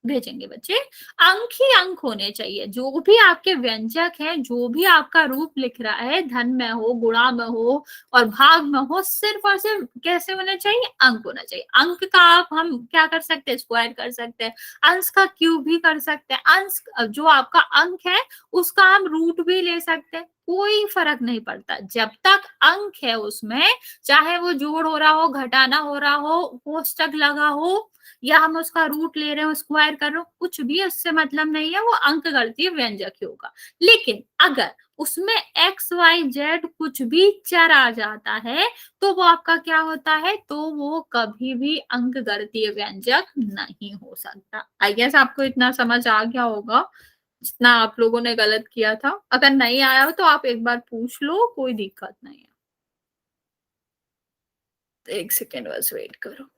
भेजेंगे बच्चे, अंक ही अंक होने चाहिए। जो भी आपके व्यंजक है, जो भी आपका रूप लिख रहा है, धन में हो, गुणा में हो और भाग में हो, सिर्फ और सिर्फ कैसे होना चाहिए, अंक होना चाहिए। अंक का आप हम क्या कर सकते हैं, स्क्वायर कर सकते हैं, अंश का क्यूब भी कर सकते हैं, अंश जो आपका अंक है उसका हम रूट भी ले सकते हैं। कोई फर्क नहीं पड़ता। जब तक अंक है उसमें, चाहे वो जोड़ हो रहा हो, घटाना हो रहा हो, कोष्टक लगा हो, या हम उसका रूट ले रहे हो, स्क्वायर कर रहे हो, कुछ भी उससे मतलब नहीं है, वो अंक गणितीय व्यंजक ही होगा। लेकिन अगर उसमें एक्स वाई जेड कुछ भी चर आ जाता है तो वो आपका क्या होता है, तो वो कभी भी अंक गणितीय व्यंजक नहीं हो सकता। आई गेस आपको इतना समझ आ गया होगा जितना आप लोगों ने गलत किया था। अगर नहीं आया हो तो आप एक बार पूछ लो, कोई दिक्कत नहीं है। एक सेकेंड बस वेट करो।